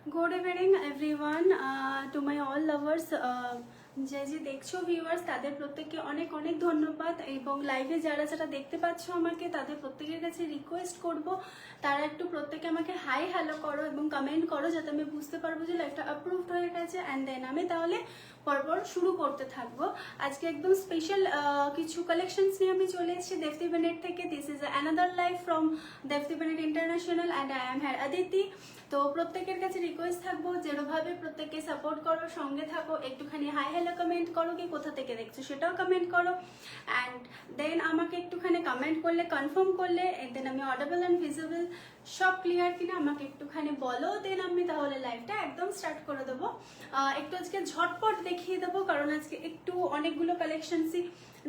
Good evening everyone to my all lovers যে যে দেখছো ভিউয়ার্স তাদের প্রত্যেককে অনেক অনেক ধন্যবাদ এবং লাইভে যারা যারা দেখতে পাচ্ছ আমাকে তাদের প্রত্যেকের কাছে রিকোয়েস্ট করব তারা একটু প্রত্যেকে আমাকে হাই হ্যালো করো এবং কমেন্ট করো যাতে আমি বুঝতে পারবো যে লাইভটা অ্যাপ্রুভড হয়ে গেছে অ্যান্ড দেন আমি তাহলে পরপর শুরু করতে থাকবো। আজকে একদম স্পেশাল কিছু কালেকশনস নিয়ে আমি চলে এসেছি দেবতি বেনেট থেকে। This is another live from Debati Bennett international and I am here Aditi. তো প্রত্যেকের কাছে রিকোয়েস্ট থাকবো যেভাবে প্রত্যেককে সাপোর্ট করো, সঙ্গে থাকো, একটুখানি হাই হ্যালো কমেন্ট করো, কি কোথা থেকে দেখছো সেটাও কমেন্ট করো অ্যান্ড দেন আমাকে একটুখানি কমেন্ট করলে কনফার্ম করলে দেন আমি অডিবল অ্যান্ড ভিজিবল সব ক্লিয়ার কিনা আমাকে একটুখানি বলো, দেন আমি তাহলে লাইভটা একদম স্টার্ট করে দেবো। একটু আজকে ঝটপট দেখিয়ে দেবো কারণ আজকে একটু অনেকগুলো কালেকশনসই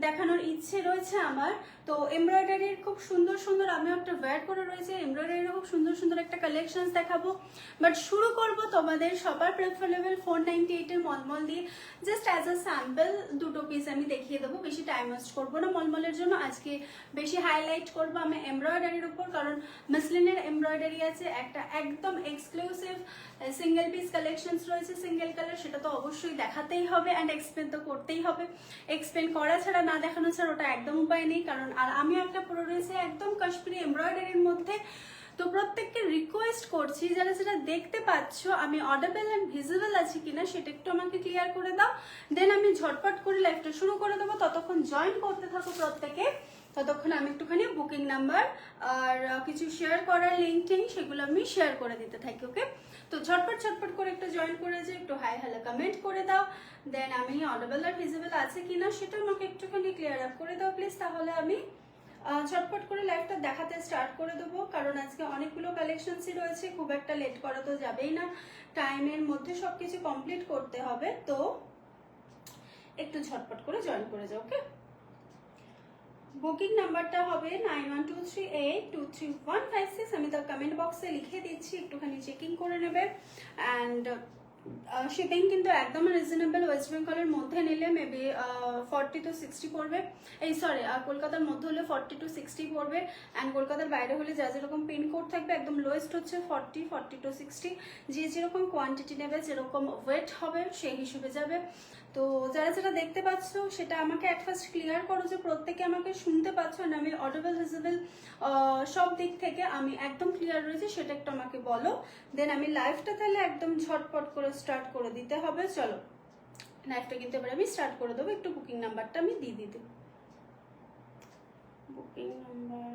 দেখানোর ইচ্ছে রয়েছে আমার। তো এমব্রয়ডারির খুব সুন্দর সুন্দর আমিও একটা ওয়্যার করে রয়েছে, এমব্রয়ডারির খুব সুন্দর সুন্দর একটা কালেকশনস দেখাবো। বাট শুরু করব তোমাদের সবার প্রেফারেবল 498-এর মলমল দিয়ে। জাস্ট অ্যাজ আ স্যাম্পল দুটো পিস আমি দেখিয়ে দেবো, বেশি টাইম ওয়েস্ট করবো না মলমলের জন্য। আজকে বেশি হাইলাইট করবো আমি এমব্রয়ডারির উপর, কারণ মাসলিনের এমব্রয়ডারি আছে, একটা একদম এক্সক্লুসিভ সিঙ্গেল পিস কালেকশনস রয়েছে সিঙ্গেল কালার, সেটা তো অবশ্যই দেখাতেই হবে অ্যান্ড এক্সপ্লেন তো করতেই হবে। এক্সপ্লেন করা ছাড়া না দেখানো ছাড়া ওটা একদম উপায় নেই, কারণ আর আমিও একটা পুরো রয়েছে একদম কাশ্মীরি এমব্রয়ডারির মধ্যে। তো প্রত্যেককে রিকোয়েস্ট করছি যারা সেটা দেখতে পাচ্ছ আমি অডিবল অ্যান্ড ভিজিবল আছি কিনা সেটা একটু আমাকে ক্লিয়ার করে দাও, দেন আমি ঝটপট করে লাইভটা শুরু করে দেবো। ততক্ষণ জয়েন করতে থাকো প্রত্যেকে, ততক্ষণ আমি একটুখানি বুকিং নাম্বার আর কিছু শেয়ার করার লিঙ্ক টিঙ্ক সেগুলো আমি শেয়ার করে দিতে থাকি। ওকে, তো ঝটপট ঝটপট করে একটু জয়েন করে যাও, একটু হাই হ্যালো কমেন্ট করে দাও, দেন আমি অডিবল আর ভিজিবল আছে কিনা সেটা আমাকে একটুখানি ক্লিয়ার আপ করে দাও প্লিজ, তাহলে আমি ঝটপট করে লাইভটা দেখাতে স্টার্ট করে দেবো। কারণ আজকে অনেকগুলো কালেকশনসই রয়েছে, খুব একটা লেট করা তো যাবেই না, টাইমের মধ্যে সবকিছু কমপ্লিট করতে হবে। তো একটু ঝটপট করে জয়েন করে যাও। ওকে, বুকিং নাম্বারটা হবে 9123823156। আমি তার কমেন্ট বক্সে লিখে দিচ্ছি, একটুখানি চেকিং করে নেবে। অ্যান্ড শিপিং কিন্তু একদম রিজনেবল, ওয়েস্ট বেঙ্গলের মধ্যে নিলে মেবি 40 to 60 পড়বে। এই সরি, কলকাতার মধ্যে হলে 40 to 60 পড়বে, অ্যান্ড কলকাতার বাইরে হলে যা যেরকম পিনকোড থাকবে একদম লোয়েস্ট হচ্ছে 40 to 60। যে যেরকম কোয়ান্টিটি নেবে, যেরকম ওয়েট হবে সেই হিসেবে যাবে। তো যারা যারা দেখতে পাচ্ছ সেটা আমাকে অ্যাট ফার্স্ট ক্লিয়ার করো যে প্রত্যেকে আমাকে শুনতে পাচ্ছ না, আমি অডিবল ভিজিবল সব দিক থেকে আমি একদম ক্লিয়ার রয়েছে সেটা একটু আমাকে বলো, দেন আমি লাইভটা তাহলে একদম ঝটপট করে স্টার্ট করে দিতে হবে। চলো লাইভটা কিন্তু এবার আমি স্টার্ট করে দেবো, একটু বুকিং নাম্বারটা আমি দিয়ে দিতে। বুকিং নাম্বার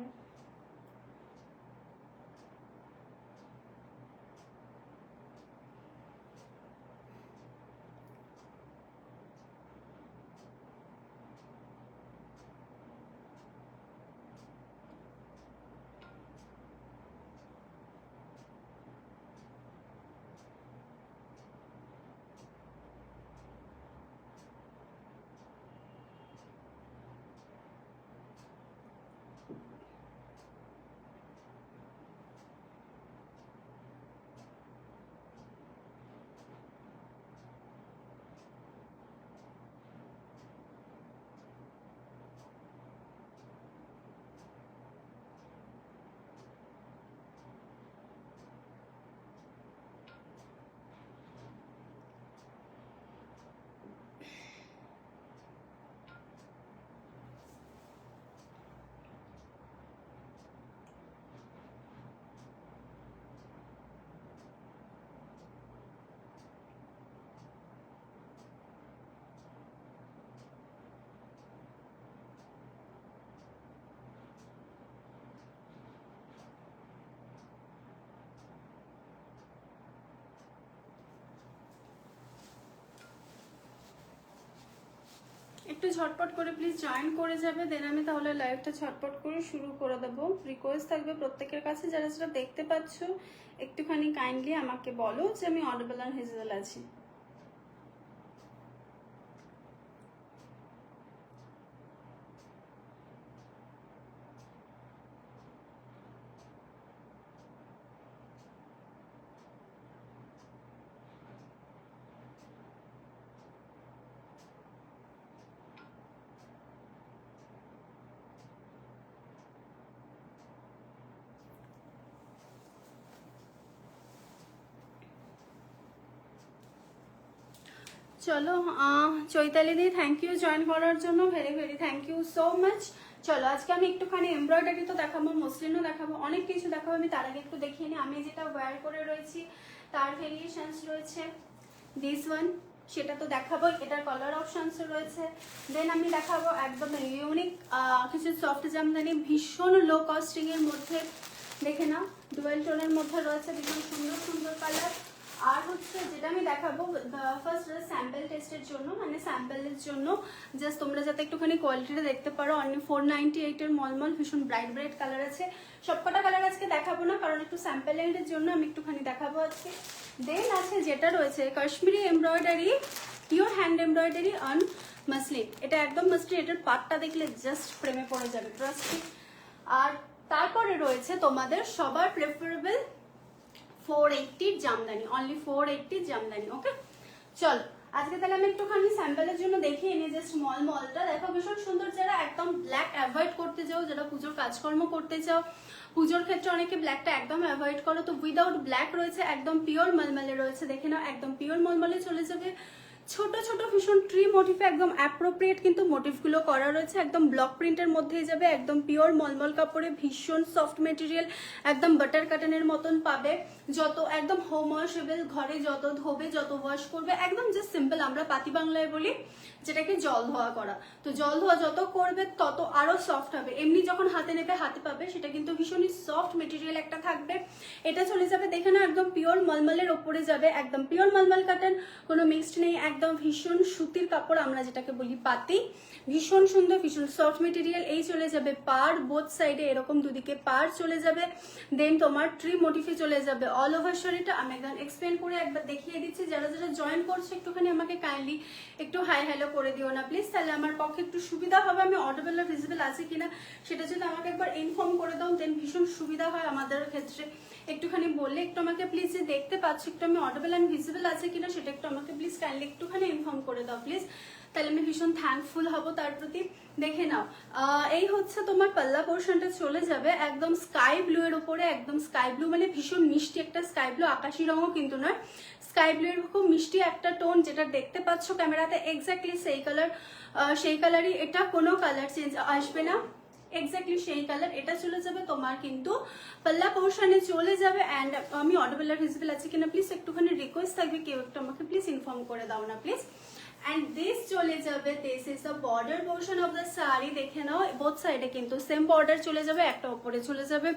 একটু ঝটপট করে প্লিজ জয়েন করে যাবে, দেন আমি তাহলে লাইভটা ঝটপট করে শুরু করে দেবো। রিকোয়েস্ট থাকবে প্রত্যেকের কাছে যারা যারা দেখতে পাচ্ছ একটুখানি কাইন্ডলি আমাকে বলো যে আমি অডিবল আর ভিজিবল আছি। চলো চৈতালি দি থ্যাংক ইউ জয়েন করার জন্য, very very thank you so much. চলো আজকে আমি একটুখানি এমব্রয়ডারি তো দেখাবো, মসলিনও দেখাবো, অনেক কিছু দেখাবো। আমি তার আগে একটু দেখিয়ে নিই আমি যেটা ওয়্যার করে রয়েছি তার ভেরিয়েশনস রয়েছে। দিস ওয়ান সেটা তো দেখাবো, এটার কালার অপশনস রয়েছে। দেন আমি দেখাবো একদম ইউনিক কিছু সফট জামদানি, ভীষণ লো কস্টিং এর মধ্যে। দেখে নাও ডুয়েল টোনের মধ্যে রয়েছে, ভীষণ সুন্দর সুন্দর কালার। আর হচ্ছে যেটা আমি দেখাবো ফার্স্ট স্যাম্পল টেস্টের জন্য, মানে স্যাম্পলের জন্য জাস্ট তোমরা যাতে একটুখানি কোয়ালিটিটা দেখতে পারো। অনলি 498 এর মলমল, ভীষণ ব্রাইট ব্রাইট কালার আছে। সবকটা কালার আজকে দেখাবো না, কারণ একটু স্যাম্পলের জন্য আমি একটুখানি দেখাবো আজকে। দেন আছে যেটা রয়েছে Kashmiri embroidery, pure hand embroidery on muslin. এটা একদম মাসলিন, এটার পাটটা দেখলে জাস্ট প্রেমে পড়ে যাবে, ট্রাস্ট মি। আর তারপরে রয়েছে তোমাদের সবার প্রেফারেবল 480 জামদানি, অনলি 480 জামদানি। ওকে চলো আজকে তাহলে আমি একটুখানি স্যাম্পলের জন্য দেখিয়ে নিই জাস্ট মলটা। দেখো ভীষণ সুন্দর, যারা একদম ব্ল্যাক অ্যাভয়েড করতে চাও, যারা পুজোর কাজকর্ম করতে চাও, পুজোর ক্ষেত্রে অনেকে ব্ল্যাকটা একদম অ্যাভয়েড করো, তো উইদাউট ব্ল্যাক রয়েছে, একদম পিওর মলমলে রয়েছে। দেখে নাও একদম পিওর মলমলে চলে যাবে। ছোট ছোট ভীষণ ট্রি মোটিফে একদম অ্যাপ্রোপ্রিয়েট কিন্তু মোটিভগুলো করা রয়েছে, একদম ব্লক প্রিন্টের মধ্যেই যাবে, একদম পিওর মলমল কাপড়ে, ভীষণ সফট মেটেরিয়াল, একদম বাটার কাটনের মতন পাবে। যত একদম হোম ওয়াশেবল, ঘরে যত ধোবে যত ওয়াশ করবে, একদম জাস্ট সিম্পল আমরা পাতি বাংলায় বলি যেটাকে জল ধোয়া করা। তো জল ধোয়া যত করবে তত আরো সফট হবে, এমনি যখন হাতে নেবে হাতে পাবে সেটা কিন্তু ভীষণই সফট মেটেরিয়াল একটা থাকবে। এটা চলে যাবে দেখে না একদম পিওর মলমলের ওপরে যাবে, একদম পিওর মলমল কাটন, কোনো মিক্সড নেই, একদম ভীষণ সুতির কাপড় আমরা যেটাকে বলি পাতি, ভীষণ সুন্দর, ভীষণ সফট মেটেরিয়াল। এই চলে যাবে পার, বোথ সাইডে এরকম দুদিকে পার চলে যাবে। দেন তোমার ট্রি মোটিফে চলে যাবে অল ওভার শাড়িটা। আমি একদম এক্সপ্লেন করে একবার দেখিয়ে দিচ্ছি, যারা যারা জয়েন করছে একটুখানি আমাকে কাইন্ডলি একটু হাই হ্যালো করে দিও না প্লিজ, তাহলে আমার পক্ষে একটু সুবিধা হবে। আমি অডিবল আর ভিজিবল আছে কিনা সেটা যদি আমাকে একবার ইনফর্ম করে দাও দেন ভীষণ সুবিধা হয় আমাদের ক্ষেত্রে। একটুখানি বললে একটু আমাকে প্লিজ, যে দেখতে পাচ্ছি একটু আমি অডিবল অ্যান্ড ভিজিবল আছে কিনা সেটা একটু আমাকে প্লিজ কাইন্ডলি একটুখানি ইনফর্ম করে দাও প্লিজ, তাহলে আমি ভীষণ থ্যাঙ্কফুল হব তার প্রতি। দেখে নাও এই হচ্ছে তোমার পাল্লা পোর্শনটা চলে যাবে একদম স্কাই ব্লু এর উপরে, একদম স্কাই ব্লু মানে ভীষণ মিষ্টি একটা স্কাই ব্লু, আকাশি রঙও কিন্তু নয়, স্কাই ব্লু এর খুব মিষ্টি একটা টোন, যেটা দেখতে পাচ্ছ ক্যামেরাতে এক্স্যাক্টলি সেই কালার, সেই কালারই এটা, কোনো কালার চেঞ্জ আসবে না, এক্স্যাক্টলি সেই কালার। এটা চলে যাবে তোমার কিন্তু পাল্লা পোর্শনে চলে যাবে। অ্যান্ড আমি অডিবল আর ভিজিবল আছে কিনা প্লিজ একটুখানি রিকোয়েস্ট থাকবে, কেউ একটু আমাকে প্লিজ ইনফর্ম করে দাও না প্লিজ। And this চলে যাবে, this is the border portion of the saree। দেখে নাও বোথ সাইডে কিন্তু সেম বর্ডার চলে যাবে, একটা উপরে চলে যাবে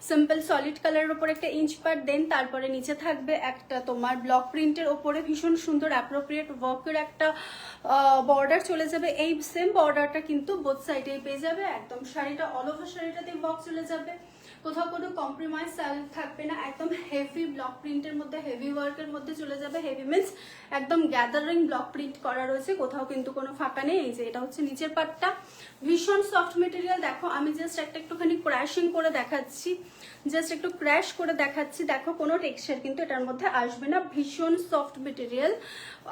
সিম্পল সলিড কালারের উপর একটা ইঞ্চ পার্ট, দেন তারপরে নিচে থাকবে একটা তোমার ব্লক প্রিন্টের ওপরে ভীষণ সুন্দর অ্যাপ্রোপ্রিয়েট ওয়ার্কের একটা বর্ডার চলে যাবে। এই সেম বর্ডারটা কিন্তু বোথ সাইডে পেয়ে যাবে, একদম শাড়িটা অল ওভার শাড়িটাতে ওয়ার্ক চলে যাবে, কোথাও কোনো কম্প্রোমাইজ থাকবে না, একদম হেভি ব্লক প্রিন্টের মধ্যে, হেভি ওয়ার্কের মধ্যে চলে যাবে। হেভি মিন্স একদম গ্যাদারিং ব্লক প্রিন্ট করা রয়েছে, কোথাও কিন্তু কোনো ফাঁকা নেই। এই যে এটা হচ্ছে নিচের পার্টটা, ভীষণ সফট মেটেরিয়াল। দেখো আমি জাস্ট একটুখানি ক্র্যাশিং করে দেখাচ্ছি, জাস্ট একটু ক্র্যাশ করে দেখাচ্ছি, দেখো কোনো টেক্সচার কিন্তু এটার মধ্যে আসবে না, ভীষণ সফট মেটেরিয়াল।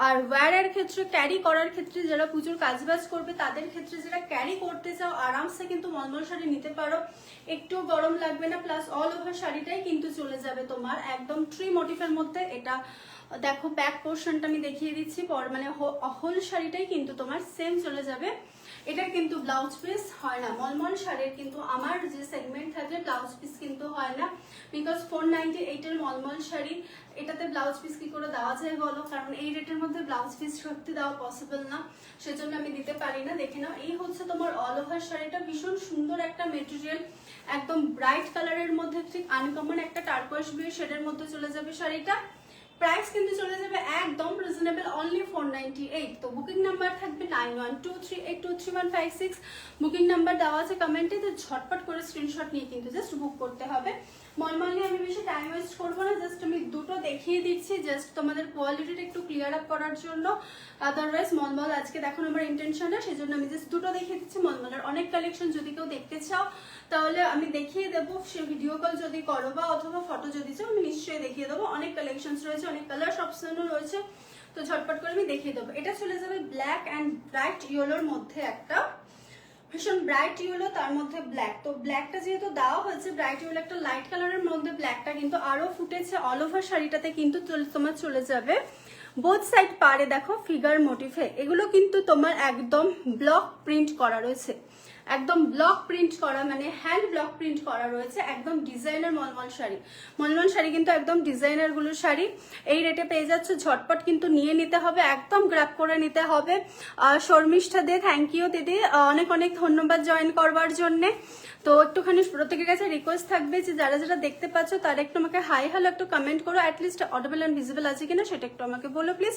আর ওয়্যারের ক্ষেত্রে, ক্যারি করার ক্ষেত্রে, যারা পুজোর কাজবাজ করবে তাদের ক্ষেত্রে, যারা ক্যারি করতে চাও আরামসে কিন্তু মলমল শাড়ি নিতে পারো, একটু গরম লাগবে না। প্লাস অল ওভার শাড়িটাই কিন্তু চলে যাবে তোমার একদম ট্রি মোটিফের মধ্যে। এটা দেখো ব্যাক পোর্শনটা আমি দেখিয়ে দিচ্ছি, মানে হোল শাড়িটাই কিন্তু তোমার সেম চলে যাবে। এটার কিন্তু ব্লাউজ পিস হয় না, মলমল শাড়ির কিন্তু আমার যে সেগমেন্ট থাকে ব্লাউজ পিস কিন্তু হয় না, বিকজ 498 এর মলমল শাড়ি, এটাতে ব্লাউজ পিস কি করে দেওয়া যায় বলো, কারণ এই রেটের মধ্যে ব্লাউজ পিস সত্যি দেওয়া পসিবল না, সেজন্য আমি দিতে পারি না। দেখে নাও এই হচ্ছে তোমার অল ওভার শাড়িটা, ভীষণ সুন্দর একটা মেটেরিয়াল, একদম ব্রাইট কালারের মধ্যে, ঠিক আনকমন একটা টার্কোয়েস ব্লু শেডের মধ্যে চলে যাবে শাড়িটা। প্রাইস কিন্তু চলে যাবে একদম রিজনেবল, অনলি 498। তো বুকিং নাম্বার থাকবে 9123823156, বুকিং নাম্বার দেওয়া আছে কমেন্টে, তো ঝটপট করে স্ক্রিনশট নিয়ে কিন্তু জাস্ট বুক করতে হবে। মলমল নিয়ে আমি বেশি টাইম ওয়েস্ট করবো না, জাস্ট আমি দুটো দেখিয়ে দিচ্ছি জাস্ট তোমাদের কোয়ালিটিটা একটু ক্লিয়ার আপ করার জন্য, আদারওয়াইজ মলমল আজকে দেখানো আমার ইন্টেনশন না, সেই জন্য আমি জাস্ট দুটো দেখিয়ে দিচ্ছি। মলমলের অনেক কালেকশন যদি কেউ দেখতে চাও তাহলে আমি দেখিয়ে দেবো, সে ভিডিও কল যদি করো বা অথবা ফটো যদি চাও আমি নিশ্চয়ই দেখিয়ে দেবো। অনেক কালেকশনস রয়েছে, অনেক কালার অপশনও রয়েছে, তো ঝটপট করে আমি দেখিয়ে দেবো। এটা চলে যাবে ব্ল্যাক অ্যান্ড ব্রাইট ইয়েলোর মধ্যে একটা ভীষণ ব্রাইট ইয়েলো, তার মধ্যে ব্ল্যাক। তো ব্ল্যাকটা যেহেতু দেওয়া হয়েছে ব্রাইট ইয়েলো একটা লাইট কালারের মধ্যে, ব্ল্যাকটা কিন্তু আরো ফুটেছে। অল ওভার শাড়িটাতে কিন্তু তোমার চলে যাবে বোথ সাইড পারে দেখো ফিগার মোটিভে। এগুলো কিন্তু তোমার একদম ব্লক প্রিন্ট করা রয়েছে, একদম ব্লক প্রিন্ট করা, মানে হ্যান্ড ব্লক প্রিন্ট করা রয়েছে। একদম ডিজাইনার মলমল শাড়ি, মলমল শাড়ি কিন্তু একদম ডিজাইনার গুলো শাড়ি। এই রেটে পেয়ে যাচ্ছে, ঝটপট কিন্তু নিয়ে নিতে হবে, একদম গ্র্যাব করে নিতে হবে। শর্মিষ্ঠা দে, থ্যাংক ইউ দিদি, অনেক অনেক ধন্যবাদ জয়েন করবার জন্যে। তো একটুখানি প্রত্যেকের কাছে রিকোয়েস্ট থাকবে যে যারা যারা দেখতে পাচ্ছ তারা একটু আমাকে হাই হ্যালো একটু কমেন্ট করো, অ্যাটলিস্ট অডিবল অ্যান্ড ভিজিবল আছে কিনা সেটা একটু আমাকে বলো প্লিজ।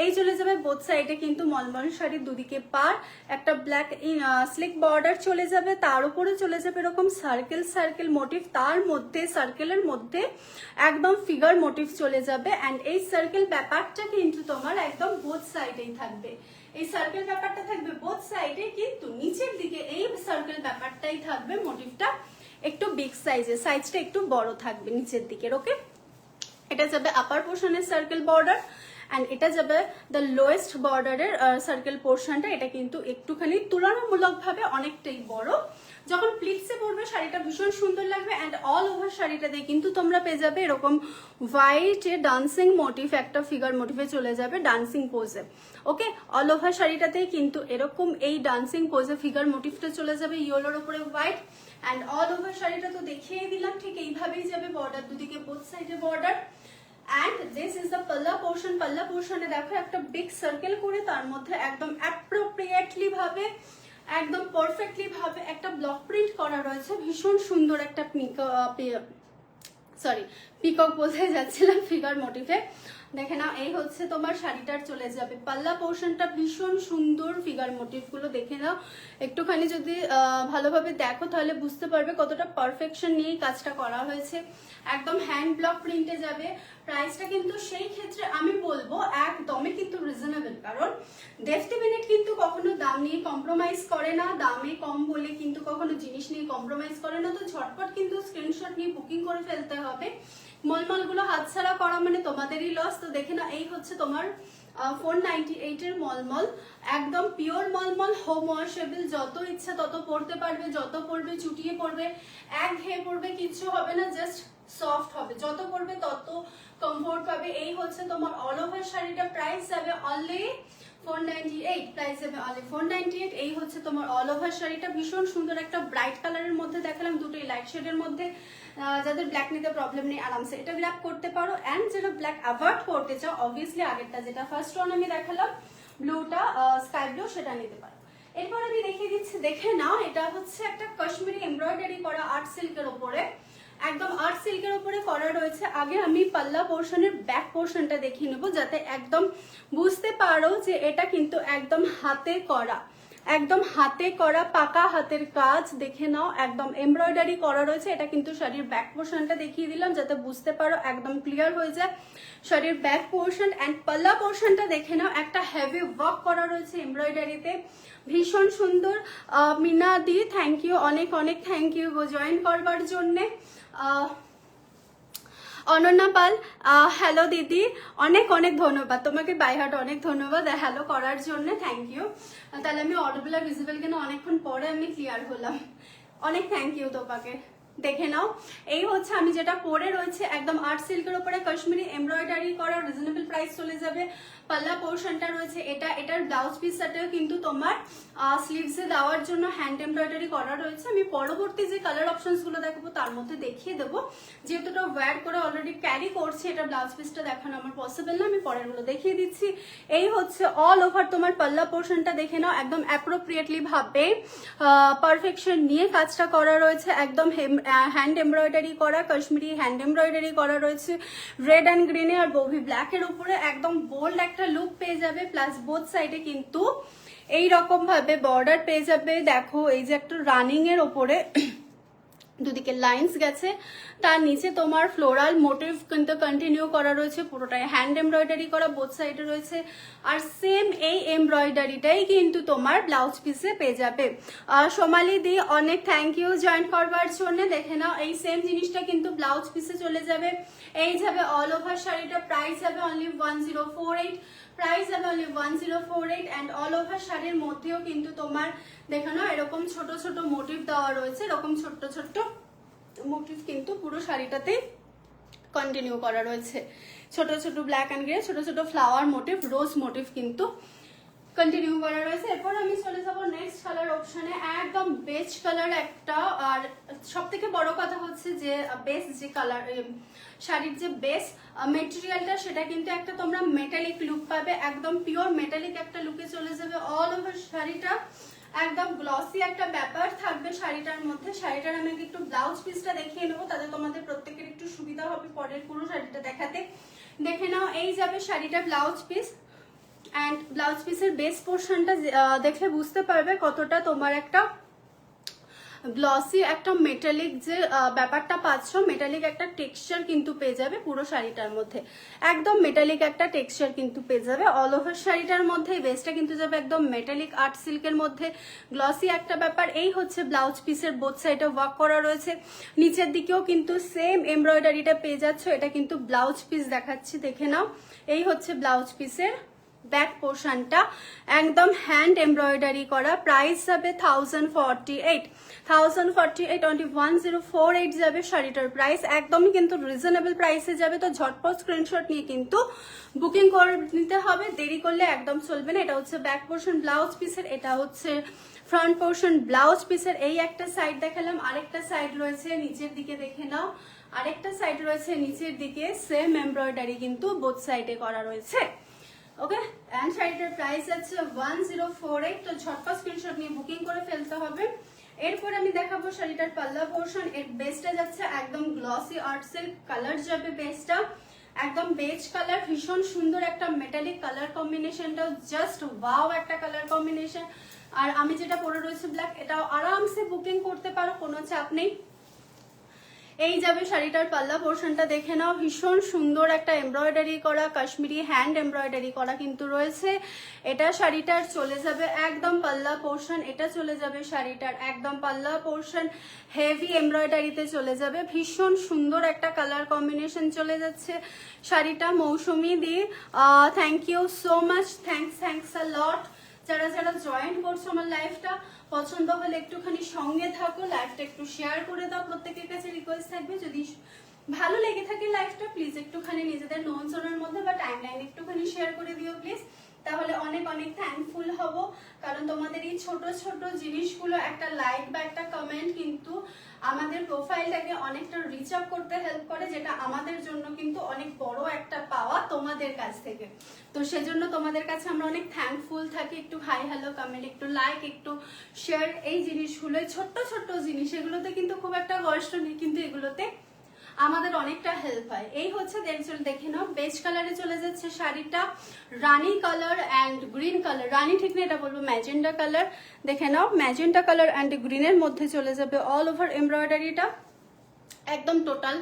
এই চলে যাবে বোথ সাইডে কিন্তু মলমল শাড়ির দুদিকে পার, একটা ব্ল্যাক স্লিক বর্ডার চলে যাবে, তার উপরে চলে যাবে এরকম সার্কেল সার্কেল মোটিভ, তার মধ্যে সার্কেলের মধ্যে একদম ফিগার মোটিভ চলে যাবে। অ্যান্ড এই সার্কেল ব্যাপারটা কিন্তু তোমার একদম বোথ সাইডেই থাকবে, এই সার্কেল ব্যাপারটা থাকবে বোথ সাইডে, কিন্তু নিচের দিকে এই সার্কেল ব্যাপারটাই থাকবে, মোটিভটা একটু বিগ সাইজের, সাইজটা একটু বড় থাকবে নিচের দিকের। ওকে, এটা যাবে আপার পোর্শনের সার্কেল বর্ডার, অ্যান্ড এটা যাবে দ্য লোয়েস্ট বর্ডারের সার্কেল পোর্শনটা। এটা কিন্তু একটুখানি তুলনামূলকভাবে অনেকটাই বড়। যখন প্লিটসে পরবে শাড়িটা ভীষণ সুন্দর লাগবে। অ্যান্ড অল ওভার শাড়িটাতে কিন্তু তোমরা পেয়ে যাবে এরকম হোয়াইটে ডান্সিং মোটিভ, একটা ফিগার মোটিভে চলে যাবে ডান্সিং পোজে। ওকে, অল ওভার শাড়িটাতেই কিন্তু এরকম এই ডান্সিং পোজে ফিগার মোটিভটা চলে যাবে, ইয়েলোর উপরে হোয়াইট। অ্যান্ড অল ওভার শাড়িটা তো দেখিয়ে দিলাম, ঠিক এইভাবেই যাবে বর্ডার, দুদিকে বোথ সাইডে border. And this is the palla portion. palla portion এ দেখো একটা বিগ সার্কেল করে তার মধ্যে একদম অ্যাপ্রোপ্রিয়েটলি ভাবে, একদম পারফেক্টলি ভাবে একটা ব্লক প্রিন্ট করা রয়েছে। ভীষণ সুন্দর একটা পিকক বোঝাই যাচ্ছিলাম ফিগার মোটিভে। দেখে না, এই হচ্ছে তোমার শাড়িটার চলে যাবে পাল্লা পোর্শনটা, ভীষণ সুন্দর ফিগার মোটিভ গুলো দেখে নাও। একটুখানি যদি ভালোভাবে দেখো তাহলে বুঝতে পারবে কতটা পারফেকশন নিয়ে কাজটা করা হয়েছে। একদম হ্যান্ড ব্লক প্রিন্টে যাবে। প্রাইসটা কিন্তু সেই ক্ষেত্রে আমি বলবো একদমই কিন্তু রিজনেবল, কারণ ডেফটি মিনিট কিন্তু কখনো দাম নিয়ে কম্প্রোমাইজ করে না, দামে কম বলে কিন্তু কখনো জিনিস নিয়ে কম্প্রোমাইজ করে না। তো ঝটপট কিন্তু স্ক্রিনশট নিয়ে বুকিং করে ফেলতে হবে, মলমল গুলো হাতছাড়া করা মানে তোমাদেরই লস। তো দেখে না, এই হচ্ছে তোমার 498 এর মলমল, একদম পিওর মলমল, হোম ওয়াশেবল, যত ইচ্ছা তত পরতে পারবে, যত পরবে চুটিয়ে পরবে, একঘেয়ে পরবে, কিচ্ছু হবে না, জাস্ট সফট হবে, যত পরবে তত কমফোর্ট পাবে। এই হচ্ছে তোমার অল ওভার শাড়িটা, প্রাইস যাবে অনলি 498, প্রাইস যাবে অনলি 498। এই হচ্ছে তোমার অল ওভার শাড়িটা, ভীষণ সুন্দর একটা ব্রাইট কালারের মধ্যে দেখালাম, দুটোই লাইট শেডের মধ্যে। যাদের ব্ল্যাক নিতে প্রবলেম নেই আরামসে এটা গ্র্যাব করতে পারো। অ্যান্ড যেটা ব্ল্যাক অ্যাভয়েড করতে চাও অবভিয়াসলি আগেরটা যেটা ফার্স্ট ওয়ান আমি দেখালাম ব্লুটা স্কাই ব্লু, সেটা নিতে পারো। এরপর আমি দেখিয়ে দিচ্ছি, দেখে নাও, এটা হচ্ছে একটা কাশ্মীরি এমব্রয়ডারি করা আর্ট সিল্কের উপরে, একদম আর্ট সিল্কের উপরে করা রয়েছে। আগে আমি পাল্লা পোর্শনের ব্যাক পোর্শনটা দেখিয়ে নেবো যাতে একদম বুঝতে পারো যে এটা কিন্তু একদম হাতে করা, একদম হাতে করা পাকা হাতের কাজ। দেখে নাও, একদম এমব্রয়ডারি করা রয়েছে। এটা কিন্তু শাড়ির ব্যাক পোর্শনটা দেখিয়ে দিলাম যাতে বুঝতে পারো, একদম ক্লিয়ার হয়ে যায় শাড়ির ব্যাক পোর্শন। অ্যান্ড পাল্লা পোর্শনটা দেখে নাও, একটা হেভি ওয়ার্ক করা রয়েছে এমব্রয়ডারিতে, ভীষণ সুন্দর। মিনা দি, থ্যাংক ইউ, অনেক অনেক থ্যাংক ইউ জয়েন করবার জন্যে। অনন্যা পাল, হ্যালো দিদি, অনেক অনেক ধন্যবাদ তোমাকে, বাই হার্ট অনেক ধন্যবাদ হ্যালো করার জন্য, থ্যাংক ইউ। তাহলে আমি অডিবল আর ভিজিবল কেন অনেকক্ষণ পরে আমি ক্লিয়ার হলাম, অনেক থ্যাংক ইউ তোমাকে। দেখে নাও, এই হচ্ছে আমি যেটা পরে রয়েছে একদম আর্ট সিল্কের উপরে কাশ্মীরি এমব্রয়ডারি করা, রিজনেবল প্রাইস চলে যাবে। পাল্লা পোর্শনটা রয়েছে এটা, এটার ব্লাউজ পিসটাও কিন্তু তোমার স্লিভসে দেওয়ার জন্য হ্যান্ড এমব্রয়ডারি করা রয়েছে। আমি পরবর্তী যে কালার অপশনস গুলো দেখাবো তার মধ্যে দেখিয়ে দেবো, যেহেতু এটা ওয়্যার করে অলরেডি ক্যারি করছে, এটা ব্লাউজ পিসটা দেখানো আমার পসিবল না, আমি পরের গুলো দেখিয়ে দিচ্ছি। এই হচ্ছে অল ওভার তোমার পাল্লা পোর্শনটা, দেখে নাও, একদম অ্যাপ্রোপ্রিয়েটলি ভাবে পারফেকশন নিয়ে কাজটা করা রয়েছে, একদম হ্যান্ড এমব্রয়ডারি করা, কাশ্মীরি হ্যান্ড এমব্রয়ডারি করা রয়েছে রেড অ্যান্ড গ্রিনে আর বভি ব্ল্যাকের উপরে, একদম বোল্ড একটা লুক পেয়ে যাবে। প্লাস বোথ সাইডে কিন্তু এই রকম ভাবে বর্ডার পেয়ে যাবে। দেখো, এই যে একটা রানিং এর ওপরে দুদিকে লাইন্স গেছে, তার নিচে তোমার ফ্লোরাল মোটিভ কিন্তু কন্টিনিউ করা রয়েছে, পুরোটাই হ্যান্ড এমব্রয়ডারি করা বোথ সাইডে রয়েছে। আর সেম এই এমব্রয়ডারিটাই কিন্তু তোমার ব্লাউজ পিসে পেয়ে যাবে। সোমালি দি অনেক থ্যাংক ইউ জয়েন করবার জন্য। দেখে নাও এই সেম জিনিসটা কিন্তু ব্লাউজ পিসে চলে যাবে। এই যাবে অল ওভার শাড়িটা, প্রাইস যাবে অনলি 1048, প্রাইস যাবে অনলি 1048 অ্যান্ড অল ওভার শাড়ির মধ্যেও কিন্তু তোমার দেখে নাও এরকম ছোট ছোট মোটিভ দেওয়া রয়েছে, এরকম ছোট্ট ছোট্ট মোটিভ কিন্তু পুরো শাড়িটাতে কন্টিনিউ করা রয়েছে। ছোট ছোট ব্ল্যাক অ্যান্ড গ্রে ছোট ছোট ফ্লাওয়ার মোটিভ, রোজ মোটিভ কিন্তু কন্টিনিউ করা রয়েছে। এরপর আমি চলে যাব নেক্সট কালার অপশনে, একদম বেজ কালার একটা। আর সব থেকে বড় কথা হচ্ছে যে বেস যে কালার শাড়ির যে বেস মেটেরিয়ালটা সেটা কিন্তু একটা তোমরা মেটালিক লুক পাবে, একদম পিওর মেটালিক একটা লুকে চলে যাবে। অল ওভার শাড়িটা একদম গ্লসি একটা ব্যাপার থাকবে শাড়িটার মধ্যে। শাড়িটার আমি একটু ব্লাউজ পিসটা দেখিয়ে নেবো, তাতে তোমাদের প্রত্যেকের একটু সুবিধা হবে পরের পুরো শাড়িটা দেখাতে। দেখে নাও এই যাবে শাড়িটা ব্লাউজ পিস, অ্যান্ড ব্লাউজ পিসের বেস পোর্শনটা দেখে বুঝতে পারবে কতটা তোমার একটা গ্লসি একটা মেটালিক যে ব্যাপারটা পাচ্ছ, মেটালিক একটা টেক্সচার কিন্তু পেয়ে যাবে পুরো শাড়িটার মধ্যে, একদম মেটালিক একটা টেক্সচার কিন্তু পেয়ে যাবে অল ওভার শাড়িটার মধ্যে। বেসটা কিন্তু যাবে একদম মেটালিক আর্ট সিল্কের মধ্যে, গ্লসি একটা ব্যাপার। এই হচ্ছে ব্লাউজ পিসের বোথ সাইডে ওয়ার্ক করা রয়েছে, নিচের দিকেও কিন্তু সেম এমব্রয়ডারিটা পেয়ে যাচ্ছ। এটা কিন্তু ব্লাউজ পিস দেখাচ্ছি, দেখে নাও এই হচ্ছে ব্লাউজ পিসের ব্যাক পোর্শনটা, একদম হ্যান্ড এমব্রয়ডারি করা। প্রাইস যাবে 1048, 1048 অনলি 1048 যাবে শাড়িটার প্রাইস, একদমই কিন্তু রিজনেবল প্রাইসে যাবে। তো ঝটপট স্ক্রিনশট নিয়ে কিন্তু বুকিং করে নিতে হবে, দেরি করলে একদম চলবে না। এটা হচ্ছে ব্যাক পোর্শন ব্লাউজ পিসের, এটা হচ্ছে ফ্রন্ট পোর্শন ব্লাউজ পিসের। এই একটা সাইড দেখালাম, আরেকটা সাইড রয়েছে নিচের দিকে, দেখে নাও আরেকটা সাইড রয়েছে নিচের দিকে, সেম এমব্রয়ডারি কিন্তু বোথ সাইডে করা রয়েছে। ওকে, এন্ড শাড়িটার প্রাইস আছে 1048, তো ঝটপট স্ক্রিনশট নিয়ে বুকিং করে ফেলতে হবে। এরপর আমি দেখাবো শাড়িটার পাল্লা পোর্শন। এর বেসটা যাচ্ছে একদম গ্লসি আর্ট সিল্ক কালার যাবে বেসটা, একদম বেজ কালার, ভীষণ সুন্দর একটা মেটালিক কালার কম্বিনেশনটাও জাস্ট ওয়াও একটা কালার কম্বিনেশন। আর আমি যেটা পরে রয়েছে ব্ল্যাক, এটাও আরামসে বুকিং করতে পারো, কোনো চাপ নেই। এই যাবে শাড়িটার পাল্লা পোর্শনটা, দেখে নাও ভীষণ সুন্দর একটা এমব্রয়ডারি করা কাশ্মীরি হ্যান্ড এমব্রয়ডারি করা কিন্তু রয়েছে। এটা শাড়িটার চলে যাবে একদম পাল্লা পোর্শন, এটা চলে যাবে শাড়িটার একদম পাল্লা পোর্শন, হেভি এমব্রয়ডারিতে চলে যাবে। ভীষণ সুন্দর একটা কালার কম্বিনেশন চলে যাচ্ছে শাড়িটা। মৌসুমি দি thank you so much, thanks a lot. যারা যারা জয়েন করছো আমার লাইফটা, পছন্দ হলে একটুখানি সঙ্গে থাকো, লাইফটা একটু শেয়ার করে দাও। প্রত্যেকের কাছে রিকোয়েস্ট থাকবে যদি ভালো লেগে থাকে লাইফটা, প্লিজ একটুখানি নিজেদের নোন জোনের মধ্যে বা টাইমলাইন একটুখানি শেয়ার করে দিও প্লিজ, তাহলে অনেক অনেক থ্যাঙ্কফুল হব। কারণ তোমাদের এই ছোট ছোট জিনিসগুলো, একটা লাইক বা একটা কমেন্ট কিন্তু আমাদের প্রোফাইলটাকে অনেকটা রিচ আপ করতে হেল্প করে, যেটা আমাদের জন্য কিন্তু অনেক বড় একটা পাওয়া তোমাদের কাছ থেকে। তো সেজন্য তোমাদের কাছে আমরা অনেক থ্যাঙ্কফুল থাকি। একটু হাই হ্যালো কমেন্ট, একটু লাইক, একটু শেয়ার, এই জিনিসগুলো ছোট্ট ছোট্ট জিনিস, এগুলোতে কিন্তু খুব একটা কষ্ট নেই, কিন্তু এগুলোতে আমাদের অনেকটা হেল্প হয়। এই হচ্ছে দেখে নাও বেজ কালারে চলে যাচ্ছে শাড়িটা, রানি কালার অ্যান্ড গ্রিন কালার, রানি ঠিক না এটা বলবো ম্যাজেন্ডা কালার। দেখে নাও ম্যাজেন্ডা কালার অ্যান্ড গ্রিনের মধ্যে চলে যাবে অল ওভার এমব্রয়ডারিটা, একদম টোটাল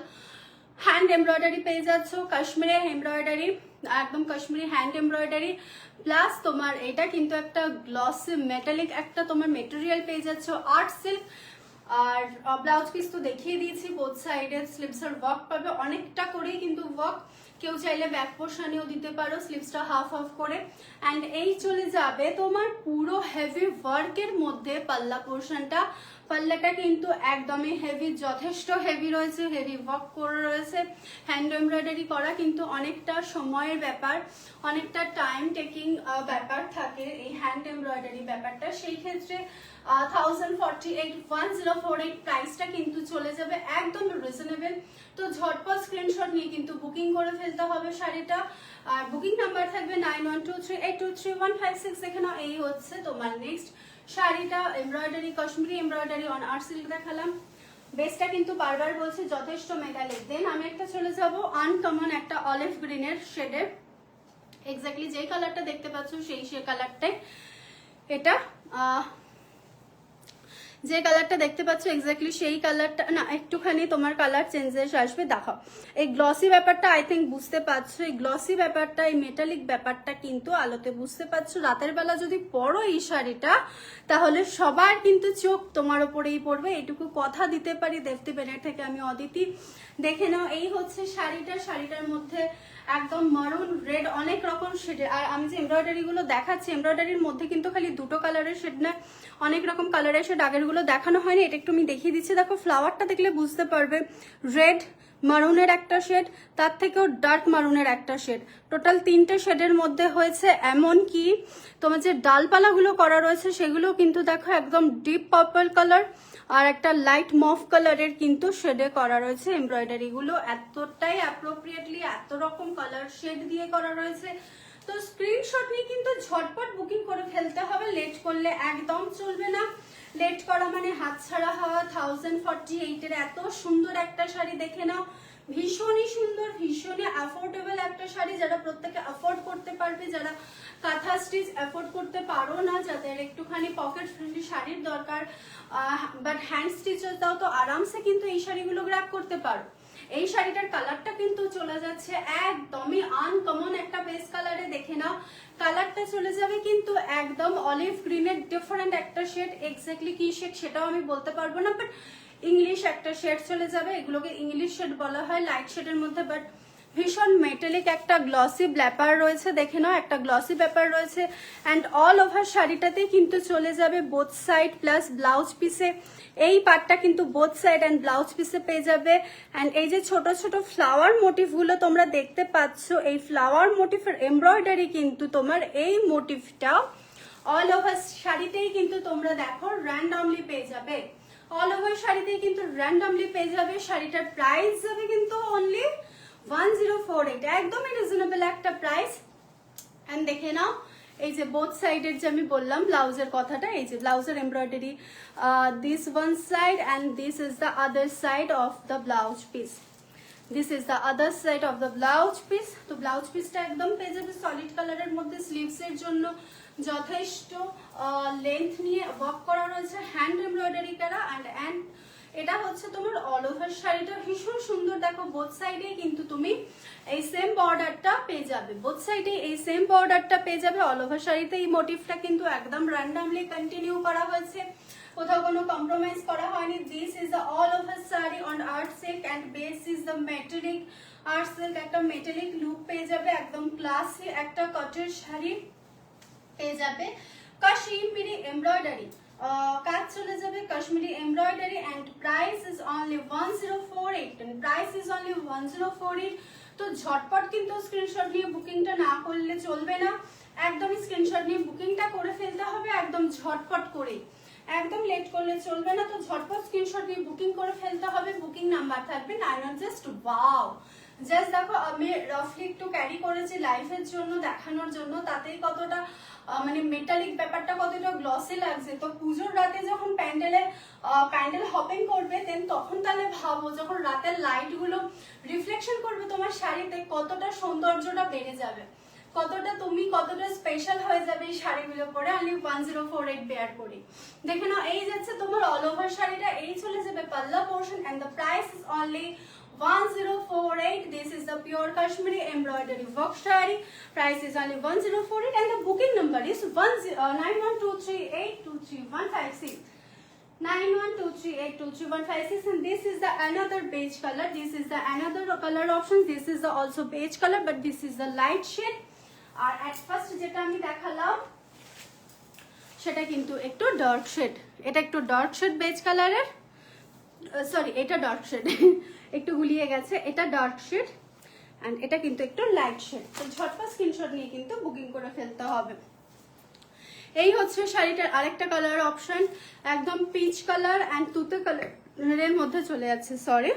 হ্যান্ড এমব্রয়ডারি পেয়ে যাচ্ছ, কাশ্মীরি এমব্রয়ডারি, একদম কাশ্মীরি হ্যান্ড এমব্রয়ডারি প্লাস তোমার এটা কিন্তু একটা গ্লসি মেটালিক একটা তোমার মেটেরিয়াল পেয়ে যাচ্ছ আর্ট সিল্ক। আর ব্লাউজ পিস তো দেখিয়ে দিয়েছি, বোথ সাইডে স্লিভসের ওয়ার্ক পাবে অনেকটা করেই কিন্তু ওয়ার্ক, কেউ চাইলে ব্যাক পোর্শনেও দিতে পারো স্লিভসটা হাফ হাফ করে। অ্যান্ড এই চলে যাবে তোমার পুরো হেভি ওয়ার্কের মধ্যে পাল্লা পোর্শনটা, পাল্লাটা কিন্তু একদমই হেভি, যথেষ্ট হেভি রয়েছে, হেভি ওয়ার্ক করে রয়েছে, হ্যান্ড এমব্রয়ডারি করা কিন্তু অনেকটা সময়ের ব্যাপার, অনেকটা টাইম টেকিং ব্যাপার থাকে এই হ্যান্ড এমব্রয়ডারি ব্যাপারটা। সেই ক্ষেত্রে 1048 প্রাইসটা কিন্তু চলে যাবে একদম রিজনেবল। তো ঝটপট স্ক্রিনশট নিয়ে কিন্তু বুকিং করে ফেলতে হবে শাড়িটা। আর বুকিং নাম্বার থাকবে 9123823156। দেখে নাও এই হচ্ছে তোমার নেক্সট শাড়িটা, embroidery Kashmiri embroidery on art silk দেখালাম, বেসটা কিন্তু বারবার বলছে যথেষ্ট মেটালিক। দেন আমি একটা চলে যাব আনকমন একটা অলিভ গ্রিনের শেডের, এক্স্যাক্টলি যেই কালারটা দেখতে পাচ্ছ সেই কালারটাই এটা। যে কালারটা দেখতে পাচ্ছ এক্স্যাক্টলি সেই কালারটা না, একটুখানি তোমার কালার চেঞ্জেস আসবে। দেখো এই গ্লসি ব্যাপারটা আই থিঙ্ক বুঝতে পারছো, এই গ্লসি ব্যাপারটা, এই মেটালিক ব্যাপারটা কিন্তু আলোতে বুঝতে পারছো। রাতের বেলা যদি পরো এই শাড়িটা তাহলে সবার কিন্তু চোখ তোমার ওপরেই পড়বে, এটুকু কথা দিতে পারি। দেবতি বেনের থেকে আমি অদিতি। দেখে নাও এই হচ্ছে শাড়িটা, শাড়িটার মধ্যে একদম মারুন রেড অনেক রকম শেডের। আর আমি যে এমব্রয়ডারি গুলো দেখাচ্ছি, এমব্রয়ডারির মধ্যে কিন্তু খালি দুটো কালারের শেড না, অনেক রকম কালারের শেড। আগের গুলো দেখানো হয়নি, এটা একটু আমি দেখিয়ে দিচ্ছি। দেখো ফ্লাওয়ারটা দেখলে বুঝতে পারবে, রেড মারুনের একটা শেড, তার থেকেও ডার্ক মারুনের একটা শেড, টোটাল 3টে শেডের মধ্যে হয়েছে। এমন কি তোমার যে ডালপালাগুলো করা রয়েছে সেগুলো কিন্তু দেখো একদম ডিপ পার্পল কালার আর একটা লাইট মফ কালারের কিন্তু শেডে করা রয়েছে। এমব্রয়ডারি গুলো এতটাই অ্যাপ্রোপ্রিয়েটলি এত রকম কালার শেড দিয়ে করা রয়েছে। তো স্ক্রিনশট নিয়ে কিন্তু ঝটপট বুকিং করে ফেলতে হবে, লেট করলে একদম চলবে না। লেট করা মানে হাতছাড়া হওয়া। 1048 এর এত সুন্দর একটা শাড়ি দেখে নাও, ভীষণই সুন্দর, ভীষণই অ্যাফোর্ডেবল একটা শাড়ি, যারা প্রত্যেকে অ্যাফোর্ড করতে পারবে, যারা কাঁথা স্টিচ অ্যাফোর্ড করতে পারো না, যাদের একটুখানি পকেট ফ্রেন্ডলি শাড়ির দরকার বাট হ্যান্ড স্টিচের দাও, তো আরামসে কিন্তু এই শাড়িগুলো গ্র্যাব করতে পারো। এই শাড়িটার কালারটা কিন্তু চলে যাচ্ছে একদমই আনকমন একটা বেস কালারে। দেখে নাও কালারটা চলে যাবে কিন্তু একদম অলিভ গ্রিনের ডিফারেন্ট একটা শেড, এক্স্যাক্টলি কি শেড সেটাও আমি বলতে পারবো না, বাট ইংলিশ একটা শেড চলে যাবে। এগুলোকে ইংলিশ শেড বলা হয় লাইট শেডের মধ্যে, বাট ভীষণ মেটালিক একটা গ্লসি ব্যাপার রয়েছে। দেখে নাও একটা গ্লসি ব্যাপার রয়েছে অ্যান্ড অল ওভার শাড়িটাতেই কিন্তু চলে যাবে বোথ সাইড প্লাস ব্লাউজ পিসে। এই পার্টটা কিন্তু বোথ সাইড অ্যান্ড ব্লাউজ পিসে পেয়ে যাবে। অ্যান্ড এই যে ছোট ছোট ফ্লাওয়ার মোটিভগুলো তোমরা দেখতে পাচ্ছ, এই ফ্লাওয়ার মোটিভের এমব্রয়ডারি কিন্তু তোমার এই মোটিভটা অল ওভার শাড়িতেই কিন্তু তোমরা দেখো র্যান্ডমলি পেয়ে যাবে। অল ওভার শাড়িতেই কিন্তু র্যান্ডমলি পেয়ে যাবে। শাড়িটার প্রাইস যাবে কিন্তু অনলি 1048, একদমই রিজনেবল একটা প্রাইস। এন্ড দেখে নাও এই যে বোথ সাইডের যে আমি বললাম ব্লাউজের কথাটা, এই যে ব্লাউজের embroidery, this one side and this is the other side of the blouse piece, this is the other side of the blouse piece. তো ব্লাউজ পিসটা একদম পেয়ে যাবে সলিড কালারের মধ্যে, স্লিভসের জন্য যথেষ্ট লেন্থ নিয়ে ওয়ার্ক করা রয়েছে, হ্যান্ড এমব্রয়ডারি করা। অ্যান্ড এটা হচ্ছে তোমার অল ওভার শাড়িটা ভীষণ সুন্দর। দেখো বোথ সাইডে কিন্তু তুমি এই সেম বর্ডারটা পেয়ে যাবে, বোথ সাইডে এই সেম বর্ডারটা পেয়ে যাবে। অল ওভার শাড়িতে এই মোটিভটা কিন্তু একদম র্যান্ডমলি কন্টিনিউ করা হয়েছে, কোথাও কোনো কম্প্রোমাইজ করা হয়নি। This is the all over sari on art silk and base is the metallic art silk. একটা মেটালিক লুক পেয়ে যাবে, একদম ক্লাসি একটা কটের শাড়ি পেয়ে যাবে। কাশ্মীরি এমব্রয়ডারি কাজ চলে যাবে, Kashmiri embroidery and price is only 1048, price is only 1048। তো ঝটপট কিন্তু স্ক্রিনশট নিয়ে বুকিংটা না করলে চলবে না, একদমই স্ক্রিনশট নিয়ে বুকিংটা করে ফেলতে হবে, একদম ঝটপট করে, একদম লেট করলে চলবে না। তো ঝটপট স্ক্রিনশট নিয়ে বুকিং করে ফেলতে হবে। বুকিং নাম্বার থাকবে 91। জাস্ট ওয়াও, জাস্ট দেখো আমি রাফলি একটু ক্যারি করেছি লাইফের জন্য দেখানোর জন্য, তাতেই কতটা মানে মেটালিক ব্যাপারটা কতটা গ্লসি লাগছে। তো পুজোর রাতে যখন প্যান্ডেল হপিং করবে দেন তখন তাহলে ভাবো যখন রাতের লাইট গুলো রিফ্লেকশন করবে তোমার শাড়িতে কতটা সৌন্দর্যটা বেড়ে যাবে, কতটা তুমি কতটা স্পেশাল হয়ে যাবে এই শাড়িগুলো পরে অনলি 1048 বেয়ার করে। দেখে নাও এই যাচ্ছে তোমার অল ওভার শাড়িটা, এই চলে যাবে পাল্লা portion and the price is only 1048. This is the pure Kashmiri embroidery work shari. Price is only 1048 and the booking number is 9123823156. 9123823156 and this is the another beige color. This is the another color option. This is the also beige color but this is the light shade. আর at first যেটা আমি দেখালাম সেটা কিন্তু একটু dark shade, এটা একটু dark shade base কালারের, সরি এটা ডার্ক শেড একটু গুলিয়ে গেছে, এটা ডার্ক শেড এন্ড এটা কিন্তু একটু লাইট শেড। তো ঝটপট স্ক্রিনশট নিয়ে কিন্তু বুকিং করে ফেলতে হবে। এই হচ্ছে শাড়িটার আরেকটা কালার অপশন, একদম পিচ কালার এন্ড তুতে কালারের মধ্যে চলে যাচ্ছে। সরি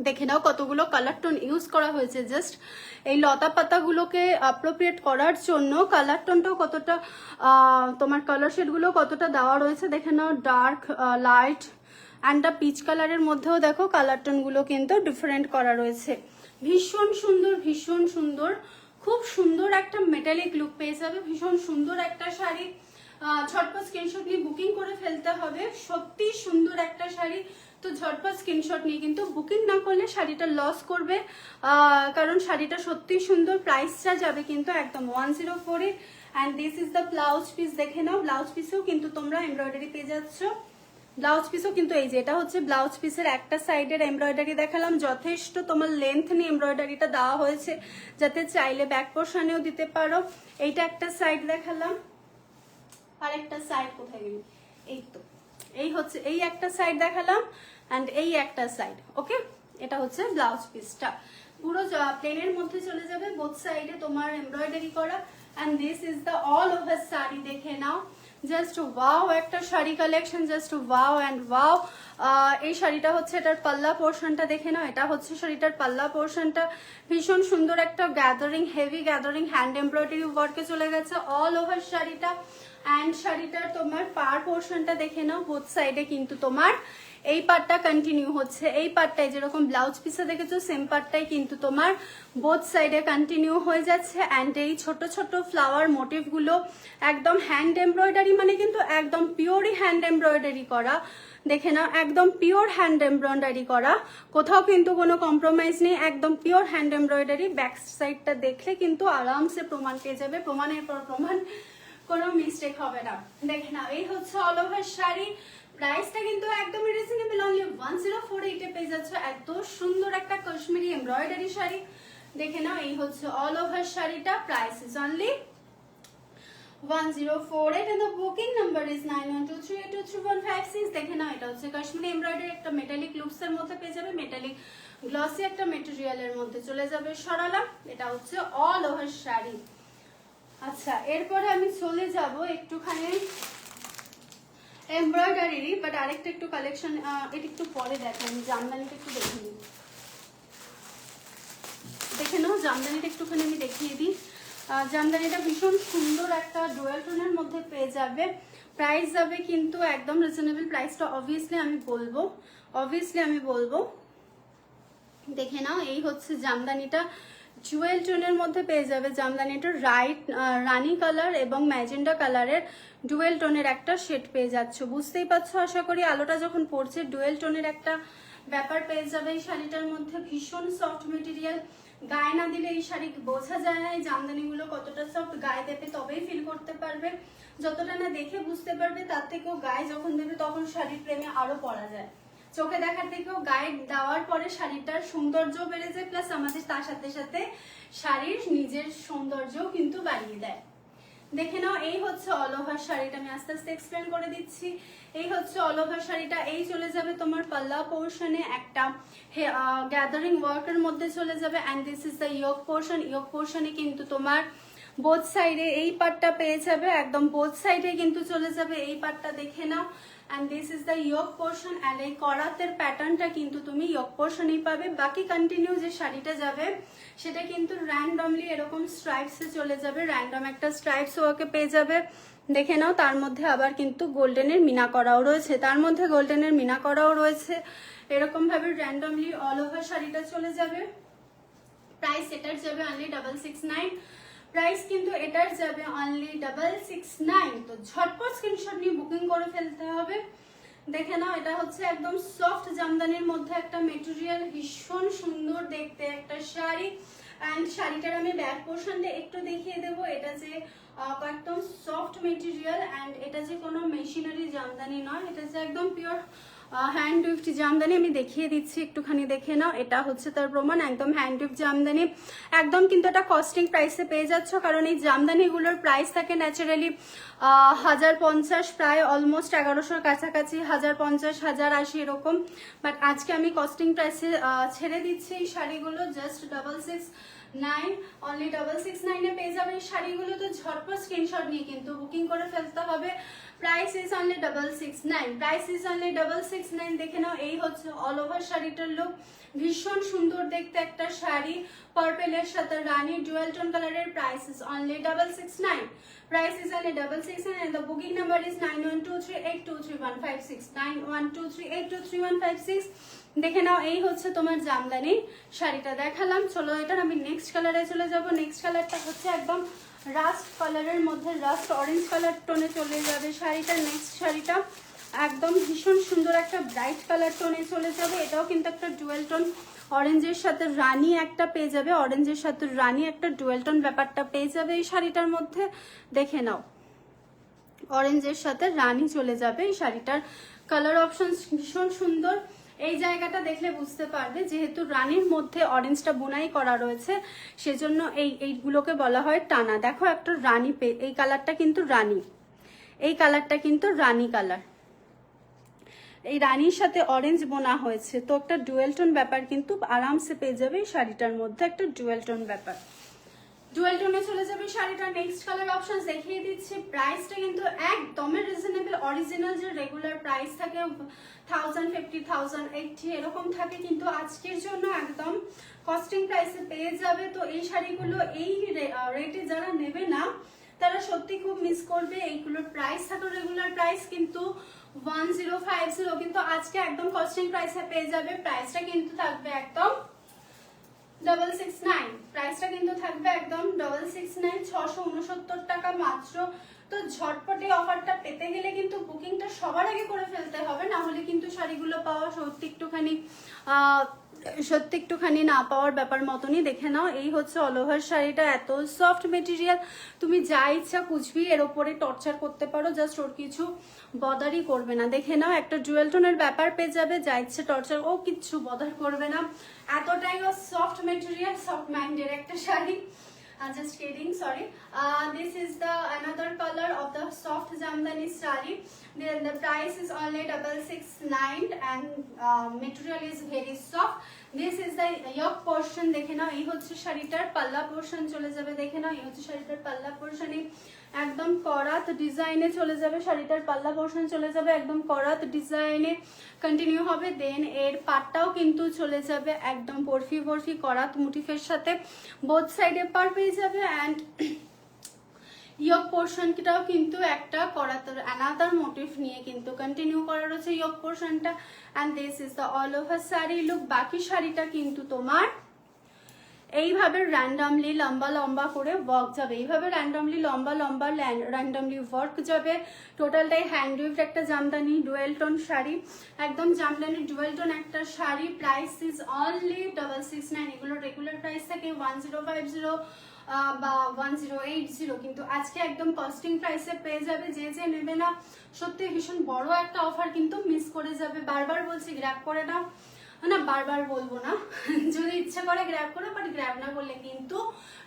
দেখে নাও কতগুলো কালার টোন ইউজ করা হয়েছে, জাস্ট এই লতা পাতাগুলোকে অ্যাপ্রোপ্রিয়েট করার জন্য কালার টোনটাও কতটা তোমার কালার শেডগুলো কতটা দেওয়া রয়েছে দেখে নাও। Dark, light and the peach কালারের মধ্যেও দেখো কালার টোনগুলো কিন্তু ডিফারেন্ট করা রয়েছে। ভীষণ সুন্দর, ভীষণ সুন্দর, খুব সুন্দর একটা মেটালিক লুক পেয়ে যাবে। ভীষণ সুন্দর একটা শাড়ি, ঝটপট স্ক্রিনশট নিয়ে বুকিং করে ফেলতে হবে। সত্যি সুন্দর একটা শাড়ি, তো ঝটপট স্ক্রিনশট নিয়ে কিন্তু বুকিং না করলে শাড়িটা লস করবে, কারণ শাড়িটা সত্যি সুন্দর। প্রাইসটা যাবে কিন্তু একদম 104 এ। And this is the blouse piece, দেখে নাও। ব্লাউজ পিসেও কিন্তু তোমরা এমব্রয়ডারি পেয়ে যাচ্ছ। ব্লাউজ পিসও কিন্তু এই যে এটা হচ্ছে ব্লাউজ পিসের একটা সাইডের এমব্রয়ডারি দেখালাম, যথেষ্ট তোমার লেন্থ নিয়ে এমব্রয়ডারিটা দেওয়া হয়েছে, যাতে চাইলে ব্যাক পোর্শনেও দিতে পারো। এইটা একটা সাইড দেখালাম, আর একটা সাইড কোথায় গেল, এই তো এই হচ্ছে এই একটা সাইড দেখালাম, অ্যান্ড এই একটা সাইড। ওকে, এটা হচ্ছে ব্লাউজ পিসটা, পুরো প্লেনের মধ্যে চলে যাবে, বোথ সাইডে তোমার এমব্রয়ডারি করা। And this is the all over sari, দেখে নাও। জাস্ট ওয়াও একটা sari collection, just wow and wow. এই শাড়িটা হচ্ছে এটার পাল্লা পোর্শনটা, দেখে নাও। এটা হচ্ছে শাড়িটার পাল্লা পোর্শনটা, ভীষণ সুন্দর একটা gathering, heavy gathering hand embroidery ওয়ার্কে চলে গেছে অল ওভার শাড়িটা। অ্যান্ড শাড়িটার তোমার পার পোর্শনটা দেখে নাও, বোথ সাইডে কিন্তু তোমার এই পার্টটা কন্টিনিউ হচ্ছে। এই পার্টটাই যেরকম ব্লাউজ পিসে দেখেছো, সেম পার্টটাই কিন্তু তোমার বোথ সাইডে কন্টিনিউ হয়ে যাচ্ছে। অ্যান্ড এই ছোট ছোট ফ্লাওয়ার মোটিভগুলো একদম হ্যান্ড এমব্রয়ডারি, মানে কিন্তু একদম পিওরই হ্যান্ড এমব্রয়ডারি করা, দেখে নাও। একদম পিওর হ্যান্ড এমব্রয়ডারি করা, কোথাও কিন্তু কোনো কম্প্রোমাইজ নেই, একদম পিওর হ্যান্ড এমব্রয়ডারি। ব্যাক সাইডটা দেখলে কিন্তু আরামসে প্রমাণ পেয়ে যাবে, প্রমাণের পর প্রমাণ, কোনো মিস্টেক হবে না। দেখে নাও, এই হচ্ছে অল ওভার শাড়ি। প্রাইসটা কিন্তু একদমই রিজনেবল, অনলি 104 এ পেয়ে যাচ্ছ এত সুন্দর একটা কাশ্মীরি এমব্রয়ডারি শাড়ি। দেখে নাও, এই হচ্ছে অল ওভার শাড়িটা, price is only 104 and the booking number is 9123823156। দেখে নাও, এটা হচ্ছে কাশ্মীরি এমব্রয়ডারি, একটা মেটালিক লুকস এর মধ্যে পেয়ে যাবে, মেটালিক গ্লসি একটা মেটেরিয়ালের মধ্যে চলে যাবে সরালা। এটা হচ্ছে অল ওভার শাড়ি। আচ্ছা, এরপরে আমি চলে যাব একটুখানি এমব্রয়ডারি, বাট আরেকটা একটু কালেকশন, এটা একটু পরে দেখেন, আমি জামদানিটা একটু দেখে নিই। দেখে নাও, জামদানিটা একটুখানি আমি দেখিয়ে দিই। জামদানিটা ভীষণ সুন্দর একটা ডুয়াল টোনের মধ্যে পেয়ে যাবে। প্রাইস যাবে কিন্তু একদম রিজনেবল, প্রাইসটা অবভিয়াসলি আমি বলবো। দেখে নাও, এই হচ্ছে জামদানিটা, জুয়েল টোনের মধ্যে পেয়ে যাবে জামদানিটা। রানী কালার এবং ম্যাজেন্ডা কালারের ডুয়েল টোনের একটা শেড পেয়ে যাচ্ছ, বুঝতেই পারছো আশা করি। আলোটা যখন পড়ছে, ডুয়েল টোনের একটা ব্যাপার পেয়ে যাবে এই শাড়িটার মধ্যে। ভীষণ সফট মেটেরিয়াল, গায়ে না দিলে এই শাড়ি বোঝা যায় না এই জামদানিগুলো কতটা সফট। গায়ে দেবে তবেই ফিল করতে পারবে, যতটা না দেখে বুঝতে পারবে, তার থেকেও গায়ে যখন দেবে তখন শাড়ির প্রেমে আরো পড়া যায়। চোখে দেখার থেকেও গায়ে দেওয়ার পরে শাড়িটার সৌন্দর্য বেড়ে যায়, প্লাস আমাদের তার সাথে সাথে শাড়ির নিজের সৌন্দর্যও কিন্তু বাড়িয়ে দেয়। দেখে নাও, এই হচ্ছে অল ওভার শাড়িটা, আমি আস্তে আস্তে এক্সপ্লেন করে দিচ্ছি। এই হচ্ছে অল ওভার শাড়িটা, এই চলে যাবে তোমার পাল্লা পোর্শনে, একটা গ্যাদারিং ওয়ার্কের মধ্যে চলে যাবে। And this is the yoke portion. Yoke পোর্শনে কিন্তু তোমার বোথ সাইডে এই পার্টটা পেয়ে যাবে, একদম বোথ সাইডে কিন্তু চলে যাবে এই পার্টটা, দেখে নাও। And this is the yoke portion. And এই করাতের প্যাটার্নটা কিন্তু তুমি ইয়োক পোর্শনেই পাবে। বাকি কন্টিনিউ যে শাড়িটা যাবে সেটা কিন্তু র্যান্ডমলি এরকম স্ট্রাইপসে চলে যাবে, র্যান্ডম একটা স্ট্রাইপস ওকে পেয়ে যাবে। দেখে নাও, তার মধ্যে আবার কিন্তু গোল্ডেনের মিনা করাও রয়েছে, এরকম ভাবে র্যান্ডমলি অল ওভার শাড়িটা চলে যাবে। প্রাইস এটার যাবে অনলি 669। প্রাইস কিন্তু এটার যাবে অনলি 669। তো ঝটপট স্ক্রিনশট নিয়ে বুকিং করে ফেলতে হবে। দেখে নাও, এটা হচ্ছে একদম সফট জামদানির মধ্যে একটা মেটেরিয়াল, ভীষণ সুন্দর দেখতে একটা শাড়ি। অ্যান্ড শাড়িটার আমি ব্যাক পোর্শনটা একটু দেখিয়ে দেবো। এটা যে একদম সফট মেটেরিয়াল, অ্যান্ড এটা যে কোনো মেশিনারি জামদানি নয়, এটা যে একদম পিওর হ্যান্ড উইফট জামদানি। আমি দেখিয়ে দিচ্ছি, একটুখানি দেখে নাও। এটা হচ্ছে তার প্রমাণ, একদম হ্যান্ড উইফট জামদানি, একদম কিন্তু এটা কস্টিং প্রাইসে পেয়ে যাচ্ছ, কারণ এই জামদানিগুলোর প্রাইস থাকে ন্যাচারালি 1050, প্রায় অলমোস্ট 1100-র কাছাকাছি, 1050, 1080 এরকম। বাট আজকে আমি কস্টিং প্রাইসে ছেড়ে দিচ্ছি এই শাড়িগুলো, জাস্ট 669, অনলি 669 পেয়ে যাবে এই শাড়িগুলো। তো ঝটপট স্ক্রিনশট নিয়ে কিন্তু বুকিং করে ফেলতে হবে। Price is only 669। দেখে নাও, এই হচ্ছে অল ওভার শাড়িটার লুক, ভীষণ সুন্দর দেখতে একটা শাড়ি, পার্পেলের সাথে রানী ডুয়াল টোন কালারের। Price is only 669। and the booking number is 9123823156, 9123823156। দেখে নাও, এই হচ্ছে তোমার জামদানি শাড়িটা দেখালাম। চলো, এটার আমি নেক্সট কালারে চলে যাব। নেক্সট কালারটা হচ্ছে একদম রাস্ট কালারের মধ্যে রাস্ট অরেঞ্জ কালার টোনে চলে যাবে শাড়িটা। নেক্সট শাড়িটা একদম ভীষণ সুন্দর একটা ব্রাইট কালার টোনে চলে যাবে। এটাও কিন্তু একটা ডুয়েল টোন, অরেঞ্জের সাথে রানী একটা পেয়ে যাবে, অরেঞ্জের সাথে রানী একটা ডুয়েল টোন ব্যাপারটা পেয়ে যাবে এই শাড়িটার মধ্যে। দেখে নাও, অরেঞ্জের সাথে রানী চলে যাবে এই শাড়িটার। কালার অপশন ভীষণ সুন্দর। এই জায়গাটা দেখলে বুঝতে পারবে যেহেতু রানীর মধ্যে অরেঞ্জটা বোনাই করা রয়েছে, সেজন্য এইগুলোকে বলা হয় টানা। দেখো একটা রানী এই কালারটা কিন্তু রানী, এই কালারটা কিন্তু রানী কালার, এই রানীর সাথে অরেঞ্জ বোনা হয়েছে, তো একটা ডুয়েল টোন ব্যাপার কিন্তু আরামসে পেয়ে যাবে এই শাড়িটার মধ্যে, একটা ডুয়েল টোন ব্যাপার। ডুয়েল টোনে চলে যাবে শাড়িটা। নেক্সট কালার অপশন দেখিয়ে দিচ্ছি। প্রাইসটা কিন্তু একদমই রিজনেবল। অরিজিনাল যে রেগুলার প্রাইস থাকে 1050, 1080 এরকম থাকে, কিন্তু আজকের জন্য একদম কস্টিং প্রাইসে পেয়ে যাবে। তো এই শাড়িগুলো এই রেটে যারা নেবে না তারা সত্যি খুব মিস করবে। এইগুলোর প্রাইস থাকে রেগুলার প্রাইস কিন্তু 1050, কিন্তু আজকে একদম কস্টিং প্রাইসে পেয়ে যাবে। প্রাইসটা কিন্তু থাকবে একদম 669, প্রাইসটা কিন্তু থাকবে একদম 669, 669 টাকা মাত্র। তো ঝটপটে অফারটা পেতে গেলে কিন্তু বুকিংটা সবার আগে করে ফেলতে হবে, না হলে কিন্তু শাড়িগুলো পাওয়া সত্যি একটুখানি না পাওয়ার ব্যাপার মতনই। দেখে নাও, এই হচ্ছে অল ওভার শাড়িটা। এত সফট মেটেরিয়াল, তুমি যা ইচ্ছা কুচবি এর ওপরে টর্চার করতে পারো, জাস্ট ওর কিছু বদারই করবে না। দেখে নাও, একটা জুয়েল টোনের ব্যাপার পেয়ে যাবে, যা ইচ্ছে টর্চার ও কিচ্ছু বদার করবে না। এতটাই ও সফট মেটেরিয়াল, সফট মাইন্ডের একটা sari. Just kidding, sorry. This is the another color of the soft jamdani saree. The price is only 669 and material is very soft. This is the yoke portion. দেখে নাও, এই হচ্ছে শাড়িটার পাল্লা পোর্শন চলে যাবে। দেখে নাও, এই হচ্ছে শাড়িটার পাল্লা পোর্শনে একদম করাত ডিজাইনে চলে যাবে। শাড়িটার পাল্লা পোর্শন চলে যাবে একদম করাত ডিজাইনে কন্টিনিউ হবে। দেন এর পাটটাও কিন্তু চলে যাবে একদম বরফি বরফি করাত মোটিফের সাথে, বোথ সাইডে পার পেয়ে যাবে। অ্যান্ড ইয়ক পোর্শনটাও কিন্তু একটা করাতের অ্যানাদার মোটিভ নিয়ে কিন্তু কন্টিনিউ করা রয়েছে ইয়ক পোর্শনটা। And this is the all over sari look. বাকি শাড়িটা কিন্তু তোমার এইভাবে র্যান্ডামলি লম্বা লম্বা করে ওয়ার্ক যাবে, এইভাবে র্যান্ডামলি লম্বা লম্বা র্যান্ডামলি ওয়ার্ক যাবে। টোটালটাই হ্যান্ড উইভ একটা জামদানি ডুয়েল টোন শাড়ি, একদম জামদানি ডুয়েল টোন একটা শাড়ি। Price is only 669। এগুলো রেগুলার প্রাইস থাকে 1050 বা 1080, কিন্তু আজকে একদম কস্টিং প্রাইসে পেয়ে যাবে। যে যে নেবে না সত্যি ভীষণ বড় একটা অফার কিন্তু মিস করে যাবে। বারবার বলছি গ্র্যাব করে নাও, না বারবার বলবো না, যদি ইচ্ছা করে গ্র্যাব করো, বাট গ্র্যাব না করলে কিন্তু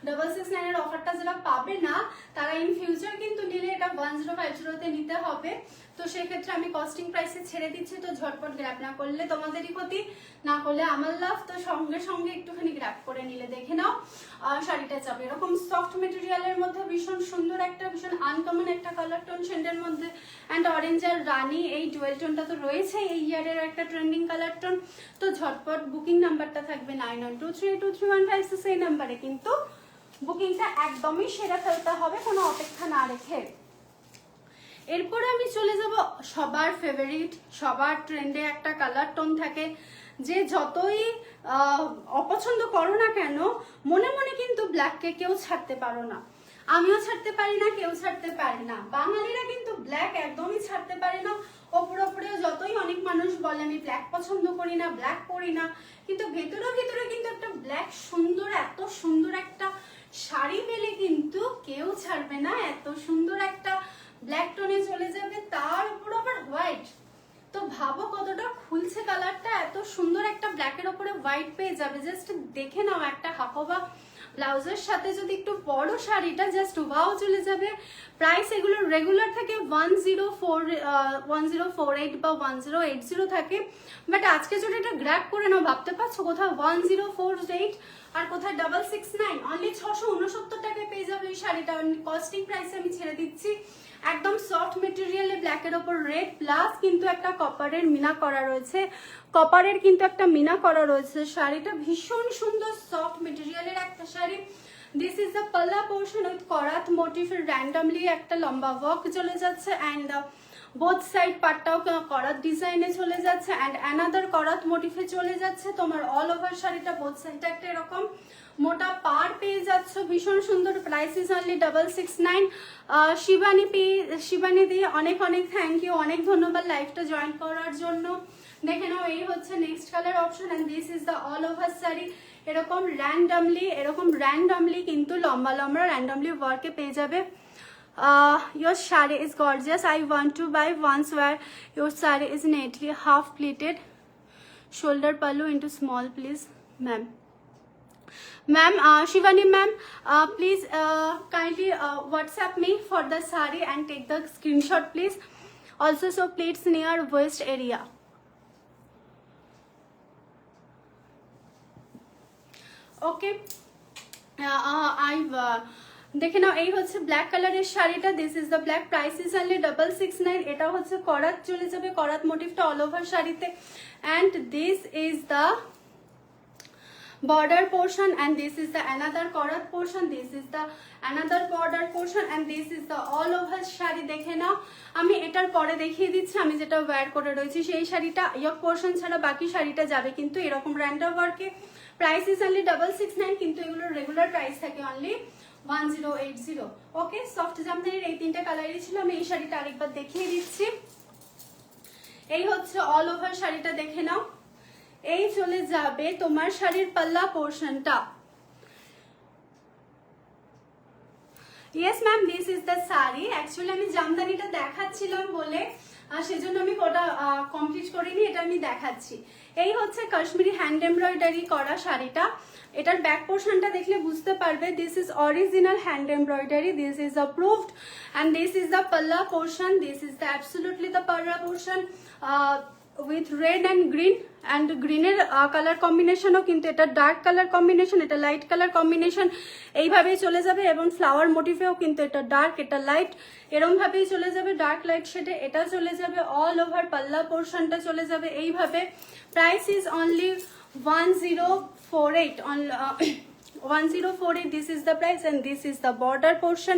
669 এর অফারটা যারা পাবে না তারা ইন ফিউচার কিন্তু নিলে এটা 1050 নিতে হবে। তো সেক্ষেত্রে আমি কস্টিং প্রাইসে ছেড়ে দিচ্ছি, তো ঝটপট গ্র্যাব না করলে তোমাদেরই ক্ষতি, না করলে আমার লাভ। তো সঙ্গে সঙ্গে একটুখানি গ্র্যাব করে নিলে দেখে নাও শাড়িটা যাবে এরকম সফট মেটেরিয়ালের মধ্যে, ভীষণ সুন্দর একটা, ভীষণ আনকমন একটা কালার টোন শেডের মধ্যে। অ্যান্ড অরেঞ্জ আর রানী এই ডুয়েল টোনটা তো রয়েছে এই ইয়ারের একটা ট্রেন্ডিং কালার টোন। তো ঝটপট বুকিং নাম্বারটা থাকবে 91232315, সেই নাম্বারে কিন্তু বুকিংটা একদমই সেরে ফেলতে হবে কোনো অপেক্ষা না রেখে। এরপরে আমি চলে যাব সবার ফেভারিট, সবার ট্রেন্ডে একটা কালার টোন থাকে, যে যতই অপছন্দ করো না কেন মনে মনে কিন্তু ব্ল্যাককে কেউ ছাড়তে পারো না, আমিও ছাড়তে পারি না, কেউ ছাড়তে পারে না। বাঙালিরা কিন্তু ব্ল্যাক একদমই ছাড়তে পারে না। ওপরেও যতই অনেক মানুষ বলে আমি ব্ল্যাক পছন্দ করি না, ব্ল্যাক পরি না, কিন্তু ভেতরে কিন্তু একটা ব্ল্যাক সুন্দর, এত সুন্দর একটা শাড়ি পেলে কিন্তু কেউ ছাড়বে না। এত সুন্দর একটা ব্ল্যাক টোনে চলে যাবে, তার উপর আবার হোয়াইট, তো ভাবো কতটা খুলছে কালারটা। এত সুন্দর একটা ব্ল্যাকের উপরে হোয়াইট পেয়ে যাবে, জাস্ট দেখে নাও। একটা হাফোবা ব্লাউজের সাথে যদি একটু বড় শাড়িটা, জাস্ট ওয়াও চলে যাবে। প্রাইস এগুলো রেগুলার থাকে 1048 বা 1080 থাকে, বাট আজকে যদি এটা গ্র্যাব করে নাও, ভাবতে পারছো কোথাও 1048 আর কোথায় 669, অনলি 669 টাকায় পেয়ে যাবে এই শাড়িটা। কস্টিং প্রাইসে আমি ছেড়ে দিচ্ছি একদম সফট মেটেরিয়ালে ব্ল্যাকের ওপর রেড, প্লাস কিন্তু একটা কপারের মিনা করা রয়েছে, কপারের কিন্তু একটা মিনা করা রয়েছে। শাড়িটা ভীষণ সুন্দর সফট মেটেরিয়ালের একটা sari. This is the palla portion with করাত মোটিফের র্যান্ডামলি একটা লম্বা ওয়ার্ক চলে যাচ্ছে, অ্যান্ড বোথ সাইড পাটটাও করাত ডিজাইনে চলে যাচ্ছে, অ্যান্ড অ্যানাদার করাত মোটিফে চলে যাচ্ছে। তোমার অল ওভার শাড়িটা বোথ সাইডটা একটা এরকম মোটা পার পেয়ে যাচ্ছ, ভীষণ সুন্দর, প্রাইস ইজ অনলি 669। শিবানী দি অনেক অনেক থ্যাংক ইউ, অনেক ধন্যবাদ লাইভটা জয়েন করার জন্য। দেখে নাও এই হচ্ছে next colour option and this is the all over sari. এরকম র্যান্ডমলি কিন্তু লম্বা লম্বা র্যান্ডমলি ওয়ার্কে পেয়ে যাবে। Your saree is gorgeous. I want to buy once wear. Your saree is neatly half pleated. Shoulder pallu into small, please, ma'am. Ma'am, Shivani ma'am, please kindly WhatsApp me for the saree and take the screenshot, please. Also, so pleats near waist area. Okay. I've দেখে নাও এই হচ্ছে black কালারের শাড়িটা। This is the black, price is only 669। এটা হচ্ছে করাত চলে যাবে, করাত মোটিভটা অল ওভার শাড়িতে। And this is the border portion and this is the another korat portion, this is the another border portion and this is the all over sari. দেখে নাও আমি এটার পরে দেখিয়ে দিচ্ছি আমি যেটা ওয়্যার করে রয়েছি সেই শাড়িটা। ইয়ক পোর্শন ছাড়া বাকি শাড়িটা যাবে কিন্তু এরকম র্যান্ডম ওয়ার্কে। প্রাইস ইজ অনলি 669 কিন্তু এগুলোর রেগুলার প্রাইস থাকে অনলি 1080। ওকে, সফট জামদানির এই তিনটা কালারই ছিল। আমি এই শাড়িটা আরেকবার দেখিয়ে দিচ্ছি। এই হচ্ছে অল ওভার শাড়িটা, দেখে নাও। এই চলে যাবে তোমার শাড়ির পাল্লা পোর্শনটা। Yes ma'am, this is the sari. Actually আমি জামদানিটা দেখাচ্ছিলাম বলে সেজন্য আমি ওটা কমপ্লিট করিনি, এটা আমি দেখাচ্ছি। এই হচ্ছে কাশ্মীরি হ্যান্ড এমব্রয়ডারি করা শাড়িটা। এটার ব্যাক পোর্শনটা দেখলে বুঝতে পারবে this is original hand embroidery, this is approved and this is the palla portion, this is the absolutely the palla portion with red and green. And গ্রিনের কালার কম্বিনেশনও কিন্তু এটা ডার্ক কালার কম্বিনেশন, এটা লাইট কালার কম্বিনেশন, এইভাবেই চলে যাবে। এবং ফ্লাওয়ার মোটিভেও কিন্তু এটা ডার্ক এটা লাইট এরম ভাবেই চলে যাবে, ডার্ক লাইট শেডে এটা চলে যাবে। অল ওভার পাল্লা পোর্শনটা চলে যাবে এইভাবে। Price is only 1048 on 1048। This is the price and this is the border portion.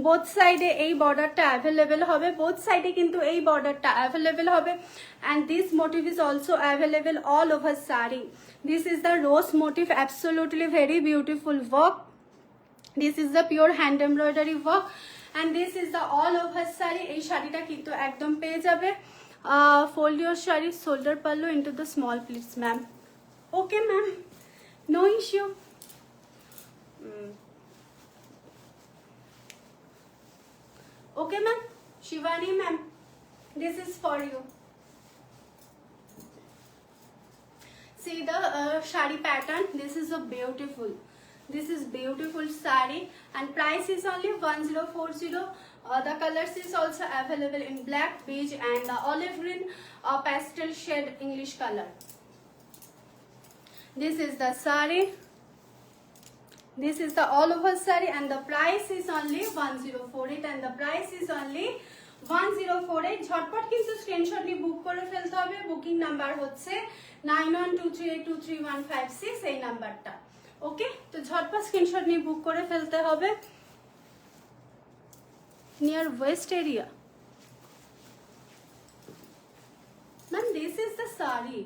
Both সাইডে এই বর্ডারটা অ্যাভেলেবেল হবে, বোথ সাইডে কিন্তু এই বর্ডারটা অ্যাভেলেবেল হবে। And this motive is also available all over sari. This is the rose motive, absolutely very beautiful work. This is the pure hand embroidery work and this is the all over sari. এই শাড়িটা কিন্তু একদম পেয়ে যাবে। Fold your sari, shoulder pallu into the small pleats ma'am. Okay ma'am, no issue. Okay ma'am, Shivani ma'am, this is for you. See the shari pattern, this is a beautiful, this is beautiful sari and price is only 1040. The colors is also available in black, beige and olive green, pastel shade English color. This is the sari. This is the all over saree and the price is only 1048 and the price is only 1048। ঝটপট কিন্তু screenshot নিয়ে বুক করে ফেলতে হবে। Booking number হচ্ছে 9123823156 এই নাম্বারটা। ওকে, তো ঝটপট স্ক্রিনশট নিয়ে বুক করে ফেলতে হবে। Near West area ma'am, this is the সারি।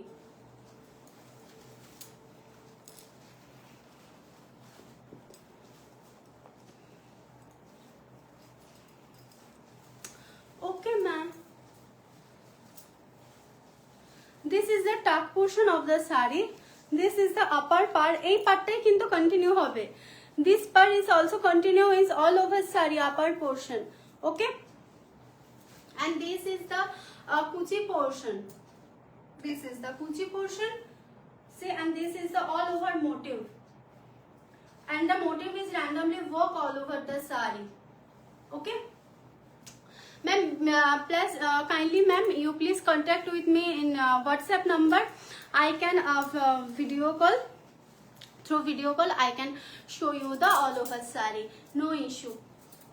Okay ma'am, this is the top portion of the saree, this is the upper part, এই পার্টটাই কিন্তু কন্টিনিউ হবে। this part is also continue is all over saree upper portion, okay, and this is the kuchi portion, this is the kuchi portion, see, and this is the all over motif and the motif is randomly work all over the saree, okay ma'am. Plus kindly ma'am, you please contact with me in WhatsApp number. I can video call, through video call I can show you the all over saree, no issue,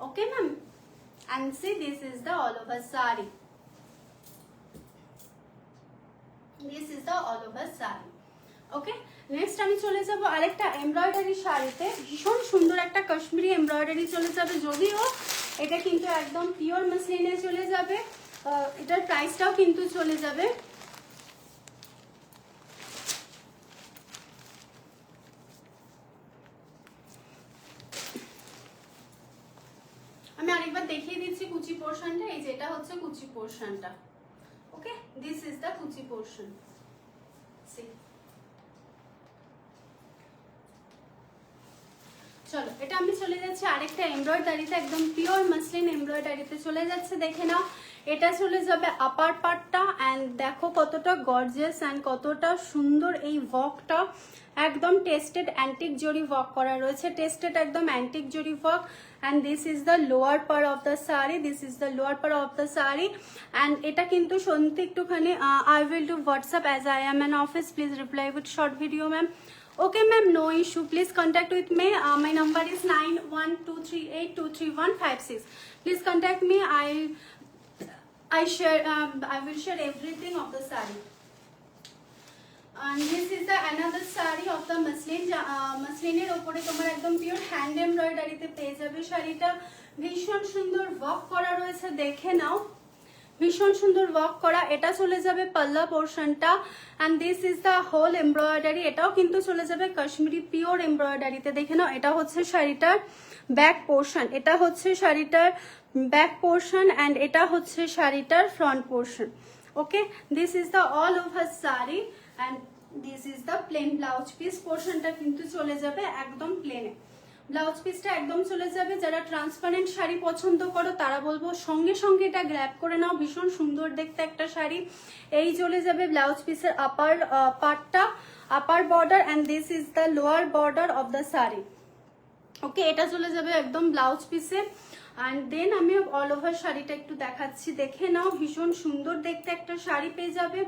okay ma'am. And see, this is the all over saree, this is the all over saree, okay. Next আমি চলে যাব আরেকটা embroidery শাড়িতে। ভীষণ সুন্দর একটা Kashmiri embroidery চলে যাবে, যদিও এটা কিন্তু একদম পিওর মাসলিনে চলে যাবে। এটার প্রাইসটাও কিন্তু চলে যাবে আরেকবার দেখিয়ে দিচ্ছি কুচি পোর্শনটা। এই যেটা হচ্ছে কুচি পোর্শনটা। ওকে, দিস ইজ দ্য কুচি পোর্শন। সি, চলো এটা আমি চলে যাচ্ছি আরেকটা এমব্রয়ডারিতে, একদম পিওর মাসলিন এমব্রয়ডারিতে চলে যাচ্ছে। দেখে নাও, এটা চলে যাবে আপার পার্টটা। অ্যান্ড দেখো কতটা গর্জিয়াস অ্যান্ড কতটা সুন্দর এই ওয়ার্কটা। একদম টেস্টেড অ্যান্টিক জরি ওয়ার্ক করা রয়েছে, টেস্টেড একদম অ্যান্টিক জরি work. And this is the lower part of the sari, this is the lower part of the sari. And এটা কিন্তু শুনতে একটুখানি I will do WhatsApp as I am an office, please reply with short video ma'am. Okay ma'am, no issue, please contact with me. My number is 9123823156. Please contact me. I will share everything of the saree. And this is the another saree of the muslin. Musliনের উপরে তোমার একদম pure hand এমব্রয়ডারিতে পেয়ে যাবে শাড়িটা। ভীষণ সুন্দর work করা রয়েছে, দেখে নাও ভীষণ সুন্দর ওয়ার্ক করা। এটা চলে যাবে পাল্লা পোর্শনটা। And this is the whole embroidery. এটাও কিন্তু চলে যাবে কাশ্মীরি পিওর এমব্রয়ডারিতে। দেখে নাও, এটা হচ্ছে শাড়িটার ব্যাক পোর্শন, এটা হচ্ছে শাড়িটার ব্যাক পোর্শন, অ্যান্ড এটা হচ্ছে শাড়িটার front portion. Okay, this is the all over sari and this is the plain blouse piece. পোর্শনটা কিন্তু চলে যাবে একদম প্লেনে, ব্লাউজ পিসটা একদম চলে যাবে। যারা ট্রান্সপারেন্ট শাড়ি পছন্দ করো তারা বলবো সঙ্গে সঙ্গে এটা গ্র্যাব করে নাও, ভীষণ সুন্দর দেখতে একটা শাড়ি। এই চলে যাবে ব্লাউজ পিসের আপার পার্টটা, upper border, and this is the lower border of the sari. Okay, এটা চলে যাবে একদম ব্লাউজ পিসে। অ্যান্ড দেন আমি অল ওভার শাড়িটা একটু দেখাচ্ছি, দেখে নাও ভীষণ সুন্দর দেখতে একটা শাড়ি পেয়ে যাবে।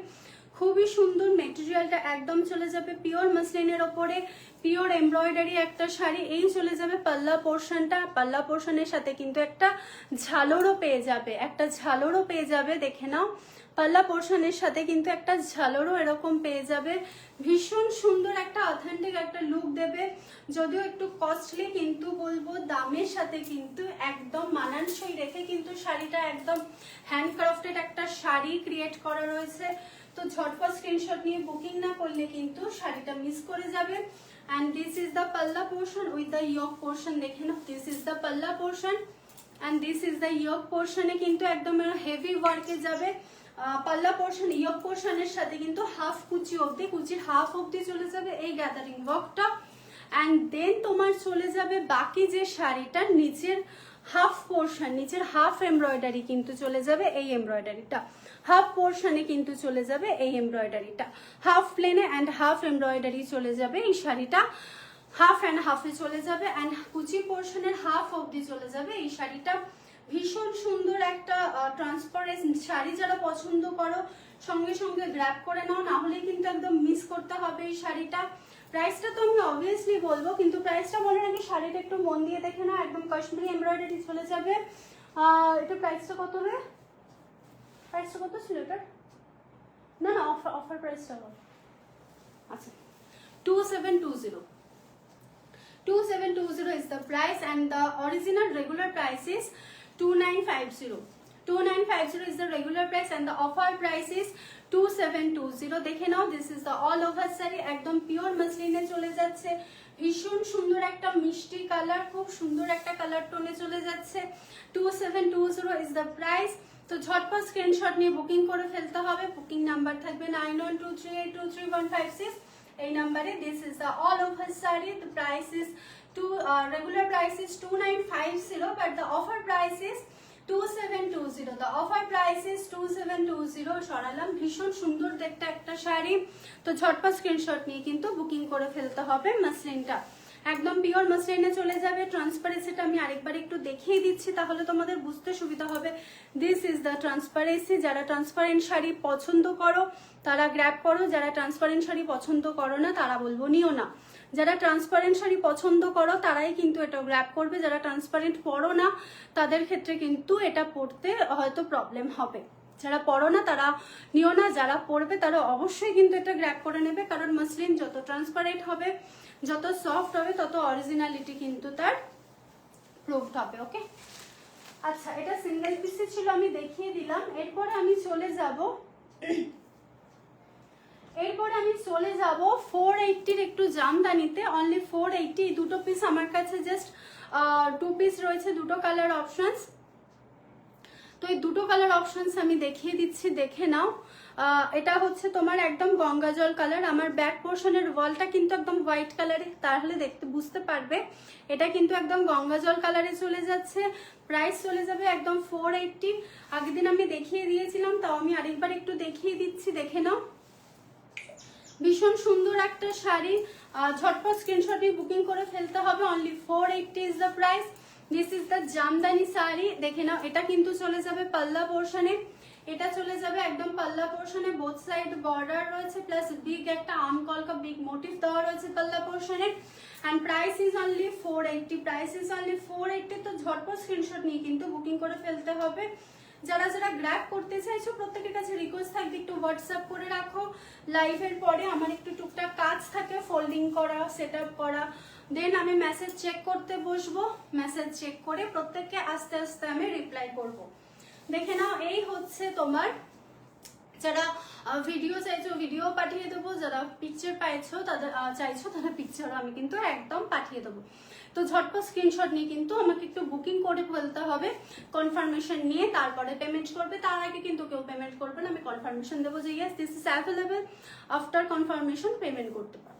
খুবই সুন্দর, মেটেরিয়ালটা একদম চলে যাবে পিওর মাসলিনের ওপরে, পিওর এমব্রয়ডারি একটা শাড়ি। এই চলে যাবে পাল্লা পোর্শনটা, পাল্লা পোর্শনের সাথে কিন্তু একটা ঝালরও পেয়ে যাবে, একটা ঝালরও পেয়ে যাবে। দেখে নাও, পাল্লা পোর্শনের সাথে কিন্তু একটা ঝালরও এরকম পেয়ে যাবে। ভীষণ সুন্দর একটা অথেন্টিক একটা লুক দেবে, যদিও একটু কস্টলি, কিন্তু বলবো দামের সাথে কিন্তু একদম মানানসই রেখে কিন্তু শাড়িটা একদম হ্যান্ডক্রাফটেড একটা শাড়ি ক্রিয়েট করা রয়েছে। তো ঝটপট স্ক্রিনশট নিয়ে বুকিং না করলে কিন্তু শাড়িটা মিস করে যাবে। And this is the palla portion with the yoke portion. দেখে নাও, this is the palla portion and this is the yoke পোর্শনে কিন্তু একদম হেভি ওয়ার্কে যাবে। পাল্লা পোর্শন, ইয়ক পোর্শনের সাথে কিন্তু হাফ কুচি অবধি, কুচির হাফ অবধি চলে যাবে এই গ্যাদারিং ওয়ার্কটা। অ্যান্ড দেন তোমার চলে যাবে বাকি যে শাড়িটার নিচের হাফ পোর্শন, নিচের হাফ এমব্রয়ডারি কিন্তু চলে যাবে এই এমব্রয়ডারিটা, হাফ পোর্শনে কিন্তু চলে যাবে এই এমব্রয়ডারিটা, হাফ প্লেনে অ্যান্ড হাফ এমব্রয়ডারি চলে যাবে এই শাড়িটা, হাফ অ্যান্ড হাফে চলে যাবে। অ্যান্ড কুচি পোর্শনের হাফ অবধি চলে যাবে এই শাড়িটা। ভীষণ সুন্দর একটা ট্রান্সপারেন্ট শাড়ি, যারা পছন্দ করো সঙ্গে সঙ্গে গ্র্যাব করে নাও, না হলে কিন্তু একদম মিস করতে হবে এই শাড়িটা। প্রাইসটা তো আমি অবভিয়াসলি বলবো, কিন্তু প্রাইসটা বলার আগে শাড়িটা একটু মন দিয়ে দেখে নাও, একদম কাশ্মীরি এমব্রয়ডারি চলে যাবে। এটা প্রাইসটা কত রে? প্রাইসটা কত ছিল এটার? না না, অফার প্রাইসটা বল। আচ্ছা, 2720 is the price, and the original regular price is 2950. 2950 is the regular price and the offer price is 2720. দেখে নাও, this is the all over saree, একদম পিওর মাসলিনে চলে যাচ্ছে। ভীষণ সুন্দর একটা মিষ্টি কালার, খুব সুন্দর একটা কালার টোনে চলে যাচ্ছে। 2720 is the price. তো ঝটপট স্ক্রিনশট নিয়ে বুকিং করে ফেলতে হবে। বুকিং নাম্বার থাকবে 9123823156 এই নাম্বারে। This is the all over sari. The price is regular price is 2950, but the offer price is 2720. The offer price is 2720. সরালাম, ভীষণ সুন্দর দেখতে একটা শাড়ি। তো ঝটপট স্ক্রিনশট নিয়ে কিন্তু বুকিং করে ফেলতে হবে। মাসলিনটা একদম পিওর মাসলিনে চলে যাবে। ট্রান্সপারেন্সিটা আমি আরেকবার একটু দেখিয়ে দিচ্ছি, তাহলে তোমাদের বুঝতে সুবিধা হবে। This is the transparency. যারা ট্রান্সপারেন্ট শাড়ি পছন্দ করো তারা গ্র্যাব করো, যারা ট্রান্সপারেন্ট শাড়ি পছন্দ করো না তারা বলবো নিও না। যারা ট্রান্সপারেন্ট শাড়ি পছন্দ করো তারাই কিন্তু এটা গ্র্যাব করবে, যারা ট্রান্সপারেন্ট পরো না তাদের ক্ষেত্রে কিন্তু এটা পরতে হয়তো প্রবলেম হবে। যারা পরো না তারা নিও না, যারা পরবে তারা অবশ্যই কিন্তু এটা গ্র্যাব করে নেবে, কারণ মাসলিন যত ট্রান্সপারেন্ট হবে, যত সফট হবে, তত অরিজিনালিটি কিন্তু তার প্রুভড হবে। ওকে, আচ্ছা, এটা সিঙ্গেল পিসে ছিল, আমি দেখিয়ে দিলাম। এরপরে আমি চলে যাব 480-র একটু জামদানিতে। অনলি 480, দুটো পিস আমার কাছে, জাস্ট 2 পিস রয়েছে, দুটো কালার অপশনস। তো এই দুটো কালার অপশনস আমি দেখিয়ে দিচ্ছি, দেখে নাও। এটা হচ্ছে তোমার একদম গঙ্গা জল কালার। আমার ব্যাক পোর্শনের ওয়ালটা কিন্তু একদম হোয়াইট কালারে, তাহলে দেখতে বুঝতে পারবে এটা কিন্তু একদম গঙ্গা জল কালারে চলে যাচ্ছে। প্রাইস চলে যাবে একদম 480। আগের দিন আমি দেখিয়ে দিয়েছিলাম, তাও আমি আরেকবার একটু দেখিয়ে দিচ্ছি, দেখে নাও। ভীষণ সুন্দর একটা শাড়ি, ঝটপট স্ক্রিনশট নিয়ে বুকিং করে ফেলতে হবে। Only 480 is the price. This is the Jamdani sari, দেখে নাও। এটা কিন্তু চলে যাবে পাল্লা পোর্শনে, এটা চলে যাবে একদম পাল্লা পোর্শনে। বোথ সাইড বর্ডার রয়েছে, প্লাস বিগ একটা আর্ম কলকা বিগ মোটিভ দেওয়া রয়েছে পাল্লা পোর্শনে। And price is only 480। Price is only 480। তো ঝটপট স্ক্রিনশট নিয়ে কিন্তু বুকিং করে ফেলতে হবে। যারা যারা গ্র্যাব করতে চাইছো প্রত্যেকের কাছে রিকোয়েস্ট থাকবে একটু হোয়াটসঅ্যাপ করে রাখো। লাইভের পরে আমার একটু টুকটাক কাজ থাকে, ফোল্ডিং করা, সেট আপ করা, দেন আমি মেসেজ চেক করতে বসবো। মেসেজ চেক করে প্রত্যেককে আস্তে আস্তে আমি রিপ্লাই করব। দেখে নাও, এই হচ্ছে তোমার, যারা ভিডিও চাইছো ভিডিও পাঠিয়ে দেবো, যারা পিকচার পাইছো তাদের চাইছো তারা পিকচারও আমি কিন্তু একদম পাঠিয়ে দেবো। তো ঝটপট স্ক্রিনশট নিয়ে কিন্তু আমাকে একটু বুকিং করে ফেলতে হবে, কনফার্মেশন নিয়ে তারপরে পেমেন্ট করবে। তার আগে কিন্তু কেউ পেমেন্ট করবে না, আমি কনফার্মেশন দেবো যে yes this is available, after confirmation payment করতে পারো।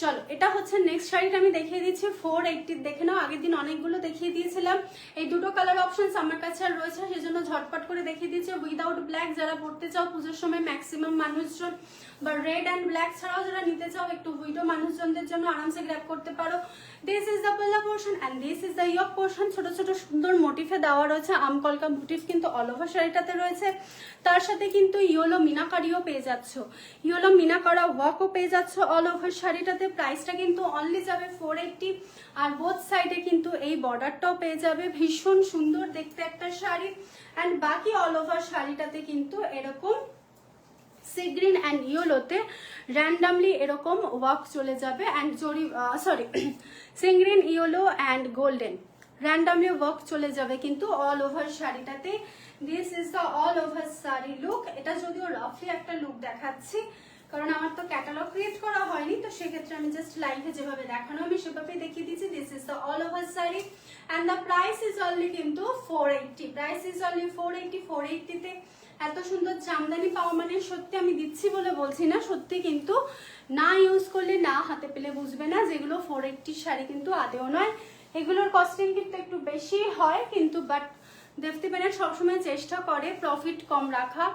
চলো, এটা হচ্ছে নেক্সট শাড়িটা আমি দেখিয়ে দিচ্ছি 480। দেখে নাও, আগের দিন অনেকগুলো দেখিয়ে দিয়েছিলাম। এই দুটো কালার অপশনস আমার কাছে আর রয়েছে, সেজন্য ঝটপট করে দেখিয়ে দিচ্ছি। উইদাউট ব্ল্যাক যারা পড়তে চাও পুজোর সময় ম্যাক্সিমাম মানুষজন, বা রেড অ্যান্ড ব্ল্যাক ছাড়াও যারা নিতে চাও একটু উইডো মানুষজনদের জন্য আরামসে গ্র্যাব করতে পারো। This is the palla portion and this is the yoke portion. ছোট ছোট সুন্দর মোটিফে দেওয়া রয়েছে, আমকলকা মোটিভ কিন্তু অল ওভার শাড়িটাতে রয়েছে। তার সাথে কিন্তু ইয়েলো মিনাকারিও পেয়ে যাচ্ছ, ইয়েলো মিনা করা ওয়ার্কও পেয়ে যাচ্ছ অল ওভার শাড়িটাতে। প্রাইসটা কিন্তু অনলি যাবে 480। আর বোথ সাইডে কিন্তু এই বর্ডারটাও পেয়ে যাবে। ভীষণ সুন্দর দেখতে একটা শাড়ি। অ্যান্ড বাকি অল ওভার শাড়িটাতে কিন্তু এরকম সি গ্রিন অ্যান্ড ইয়েলোতে র্যান্ডামলি এরকম ওয়ার্ক চলে যাবে। And sea green yellow and golden randomly work চলে যাবে কিন্তু অল ওভার শাড়িটাতে। This is the all over sari look. এটা যদিও রাফলি একটা লুক দেখাচ্ছি, কারণ আমার তো ক্যাটালগ ক্রিয়েট করা হয়নি, তো সেক্ষেত্রে আমি জাস্ট লাইভে যেভাবে দেখানো আমি সেভাবেই দেখিয়ে দিচ্ছি। This is the all over sari and the price is only কিন্তু 480। Price is only 480। 480-তে এত সুন্দর জামদানি পাওয়া মানে সত্যি আমি দিচ্ছি বলে বলছি না, সত্যি কিন্তু না ইউজ করলে না হাতে পেলে বুঝবে না যেগুলো 480 শাড়ি কিন্তু আদেও নয়। এগুলোর কস্টিং কিন্তু একটু বেশি হয় কিন্তু, বাট দেফতি ব্যানার সবসময় চেষ্টা করে প্রফিট কম রাখা,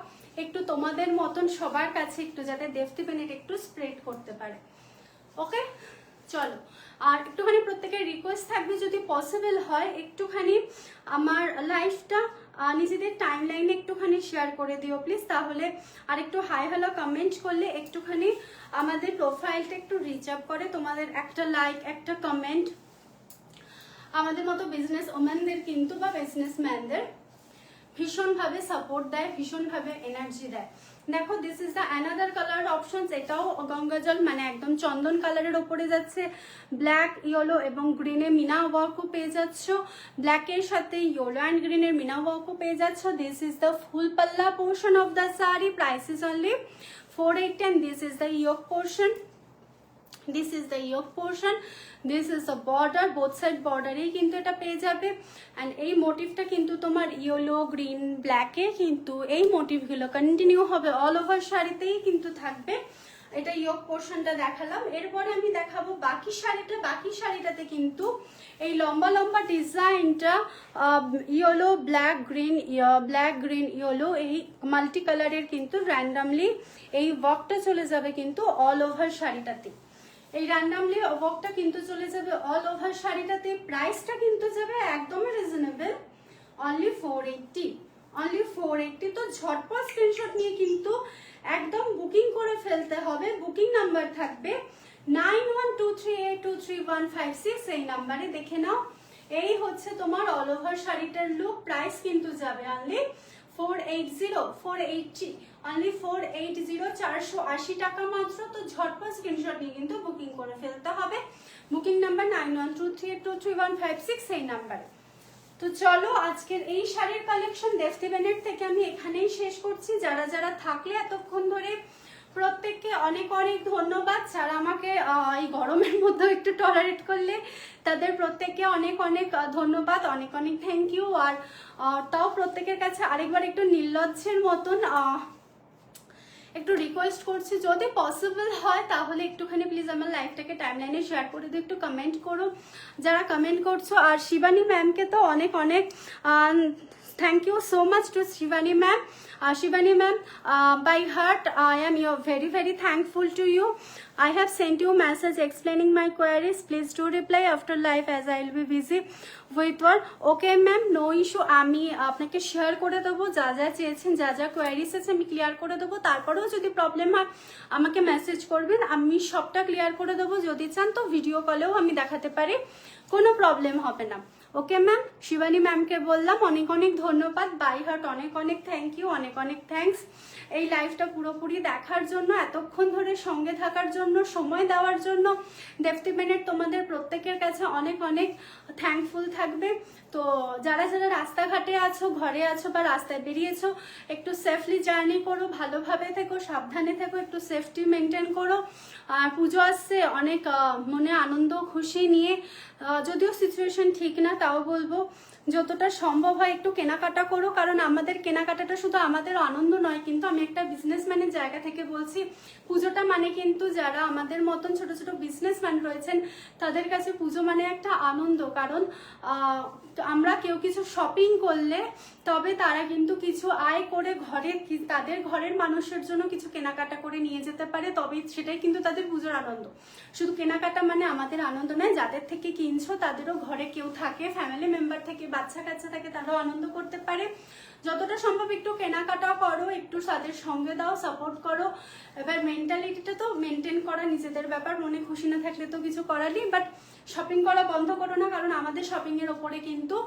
একটু তোমাদের মতন সবার কাছে একটু যাতে দেফতি বেনেট একটু স্প্রেড করতে পারে। ওকে, চলো। আর একটুখানি প্রত্যেকের রিকোয়েস্ট থাকবে যদি পসিবল হয় একটুখানি আমার লাইফটা নিজেদের টাইম লাইনে একটুখানি শেয়ার করে দিও প্লিজ। তাহলে আর একটু হাই হ্যালো কমেন্ট করলে একটুখানি আমাদের প্রোফাইলটা একটু রিচ আপ করে। তোমাদের একটা লাইক একটা কমেন্ট আমাদের মতো বিজনেস ওম্যানদের কিন্তু বা বিজনেসম্যানদের ভীষণভাবে সাপোর্ট দেয়, ভীষণভাবে এনার্জি দেয়। দেখো, this is the another colour options. এটাও গঙ্গা জল মানে একদম চন্দন কালারের ওপরে যাচ্ছে। ব্ল্যাক, ইয়েলো এবং গ্রিনে মিনা ওয়ার্কও পেয়ে যাচ্ছ। ব্ল্যাকের সাথে ইয়েলো অ্যান্ড গ্রিনের মিনা ওয়ার্কও পেয়ে যাচ্ছ। দিস ইজ দ্য ফুল পাল্লা portion of the sari. Price is only 480 and this is the yoke portion. This is the yoke portion. This is the border. both side border এই কিন্তু এটা পেয়ে যাবে। and এই মোটিভটা কিন্তু তোমার ইয়েলো গ্রিন ব্ল্যাকে কিন্তু এই মোটিভগুলো কন্টিনিউ হবে অল ওভার শাড়িতেই কিন্তু থাকবে। এটা ইয়োক পোর্শনটা দেখালাম। এরপরে আমি দেখাবো বাকি শাড়িটা। বাকি শাড়িটাতে কিন্তু এই লম্বা লম্বা ডিজাইনটা ইয়েলো ব্ল্যাক গ্রিন ইয়েলো এই মাল্টি কালারের কিন্তু র্যান্ডামলি এই ওয়ার্কটা চলে যাবে কিন্তু অল ওভার শাড়িটাতে। এই র্যান্ডামলি ওয়ার্কটা কিন্তু চলে যাবে অল ওভার শাড়িটাতে। প্রাইসটা কিন্তু যাবে একদমই রিজনেবল, অনলি 480। অনলি 480। তো ঝটপট স্ক্রিনশট নিয়ে কিন্তু একদম বুকিং করে ফেলতে হবে। বুকিং নাম্বার থাকবে 9123823156, এই নাম্বারে দেখে নাও। এই হচ্ছে তোমার অল ওভার শাড়িটার লুক। প্রাইস কিন্তু যাবে অনলি 480 অনলি 480, 480 টাকা মাত্র। তো ঝটপট স্ক্রিনশট নিয়ে কিন্তু বুকিং করে ফেলতে হবে। বুকিং নাম্বার 9123823156, এই নাম্বারে। তো চলো, আজকের এই শাড়ির কালেকশন দেফতি বেনেট থেকে আমি এখানেই শেষ করছি। যারা যারা থাকলে এতক্ষণ ধরে প্রত্যেককে অনেক অনেক ধন্যবাদ। যারা আমাকে এই গরমের মধ্যে একটু টলারেট করলে তাদের প্রত্যেককে অনেক অনেক ধন্যবাদ, অনেক অনেক থ্যাংক ইউ। আর তাও প্রত্যেকের কাছে আরেকবার একটু নির্লজ্জের মতন একটু রিকোয়েস্ট করছি, যদি পসিবল হয় তাহলে একটুখানি প্লিজ আমার লাইফটাকে টাইমলাইনে শেয়ার করে দিও, একটু কমেন্ট করো যারা কমেন্ট করছো। আর শিবানী ম্যামকে তো অনেক অনেক thank you so much to Shivani ma'am. Shivani ma'am, by heart I am very very thankful to you. I have sent you message explaining my queries. Please do reply after live as I will be busy with work. Okay ma'am, no issue. আমি আপনাকে share করে দেবো যা যা চেয়েছেন, যা যা queries আছে আমি ক্লিয়ার করে দেবো। তারপরেও যদি প্রবলেম হয় আমাকে মেসেজ করবেন, আমি সবটা ক্লিয়ার করে দেবো। যদি চান তো ভিডিও কলেও আমি দেখাতে পারি, কোনো প্রবলেম হবে না। ওকে ম্যাম, শিবানী ম্যামকে বললাম অনেক অনেক ধন্যবাদ, বাই হার্ট অনেক অনেক থ্যাংক ইউ, অনেক অনেক থ্যাঙ্কস এই লাইভটা পুরোপুরি দেখার জন্য, এতক্ষণ ধরে সঙ্গে থাকার জন্য, সময় দেওয়ার জন্য। দেবতি মিনিট তোমাদের প্রত্যেকের কাছে অনেক অনেক থ্যাঙ্কফুল থাকবে। তো যারা যারা রাস্তাঘাটে আছো, ঘরে আছো বা রাস্তায় বেরিয়েছো, একটু সেফলি জার্নি করো, ভালোভাবে থেকো, সাবধানে থেকো, একটু সেফটি মেনটেন করো। পুজো আসছে, অনেক মনে আনন্দ খুশি নিয়ে, যদিও সিচুয়েশন ঠিক না তাও বলবো যতটা সম্ভব হয় একটু কেনাকাটা করো। কারণ আমাদের কেনাকাটাটা শুধু আমাদের আনন্দ নয়, কিন্তু আমি একটা বিজনেসম্যানের জায়গা থেকে বলছি, পুজোটা মানে কিন্তু যারা আমাদের মতন ছোট ছোট বিজনেসম্যান রয়েছেন তাদের কাছে পুজো মানে একটা আনন্দ। কারণ আমরা কেউ কিছু শপিং করলে তবে তারা কিন্তু কিছু আয় করে ঘরে তাদের ঘরের মানুষের জন্য কিছু কেনাকাটা করে নিয়ে যেতে পারে, তবে সেটাই কিন্তু তাদের পুজোর আনন্দ। শুধু কেনাকাটা মানে আমাদের আনন্দ নয়, যাদের থেকে কিনছো তাদেরও ঘরে কেউ থাকে, ফ্যামিলি মেম্বার থেকে, বাচ্চা কাচ্চা থাকে, তারাও আনন্দ করতে পারে। যতটা সম্ভব একটু কেনাকাটা করো, একটু তাদের সঙ্গে দাও, সাপোর্ট করো। এবার মেন্টালিটিটা তো মেনটেন করা নিজেদের ব্যাপার, মনে খুশি না থাকলে তো কিছু করার নেই। বাট শপিং করা বন্ধ করো না, কারণ আমাদের শপিং এর ওপরে কিন্তু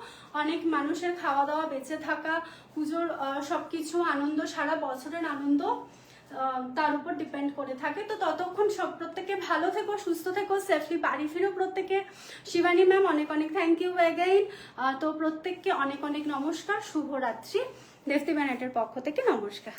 অনেক মানুষের খাওয়া দাওয়া, বেঁচে থাকা, পুজোর সবকিছু আনন্দ, সারা বছরের আনন্দ তার উপর ডিপেন্ড করে থাকে। তো ততক্ষণ সব প্রত্যেকে ভালো থেকো, সুস্থ থেকো, সেফলি বাড়ি ফিরো প্রত্যেকে। শিবানী ম্যাম অনেক অনেক থ্যাংক ইউ অ্যাগেইন। তো প্রত্যেককে অনেক অনেক নমস্কার, শুভরাত্রি। দেবতি ব্যানার্টের পক্ষ থেকে নমস্কার।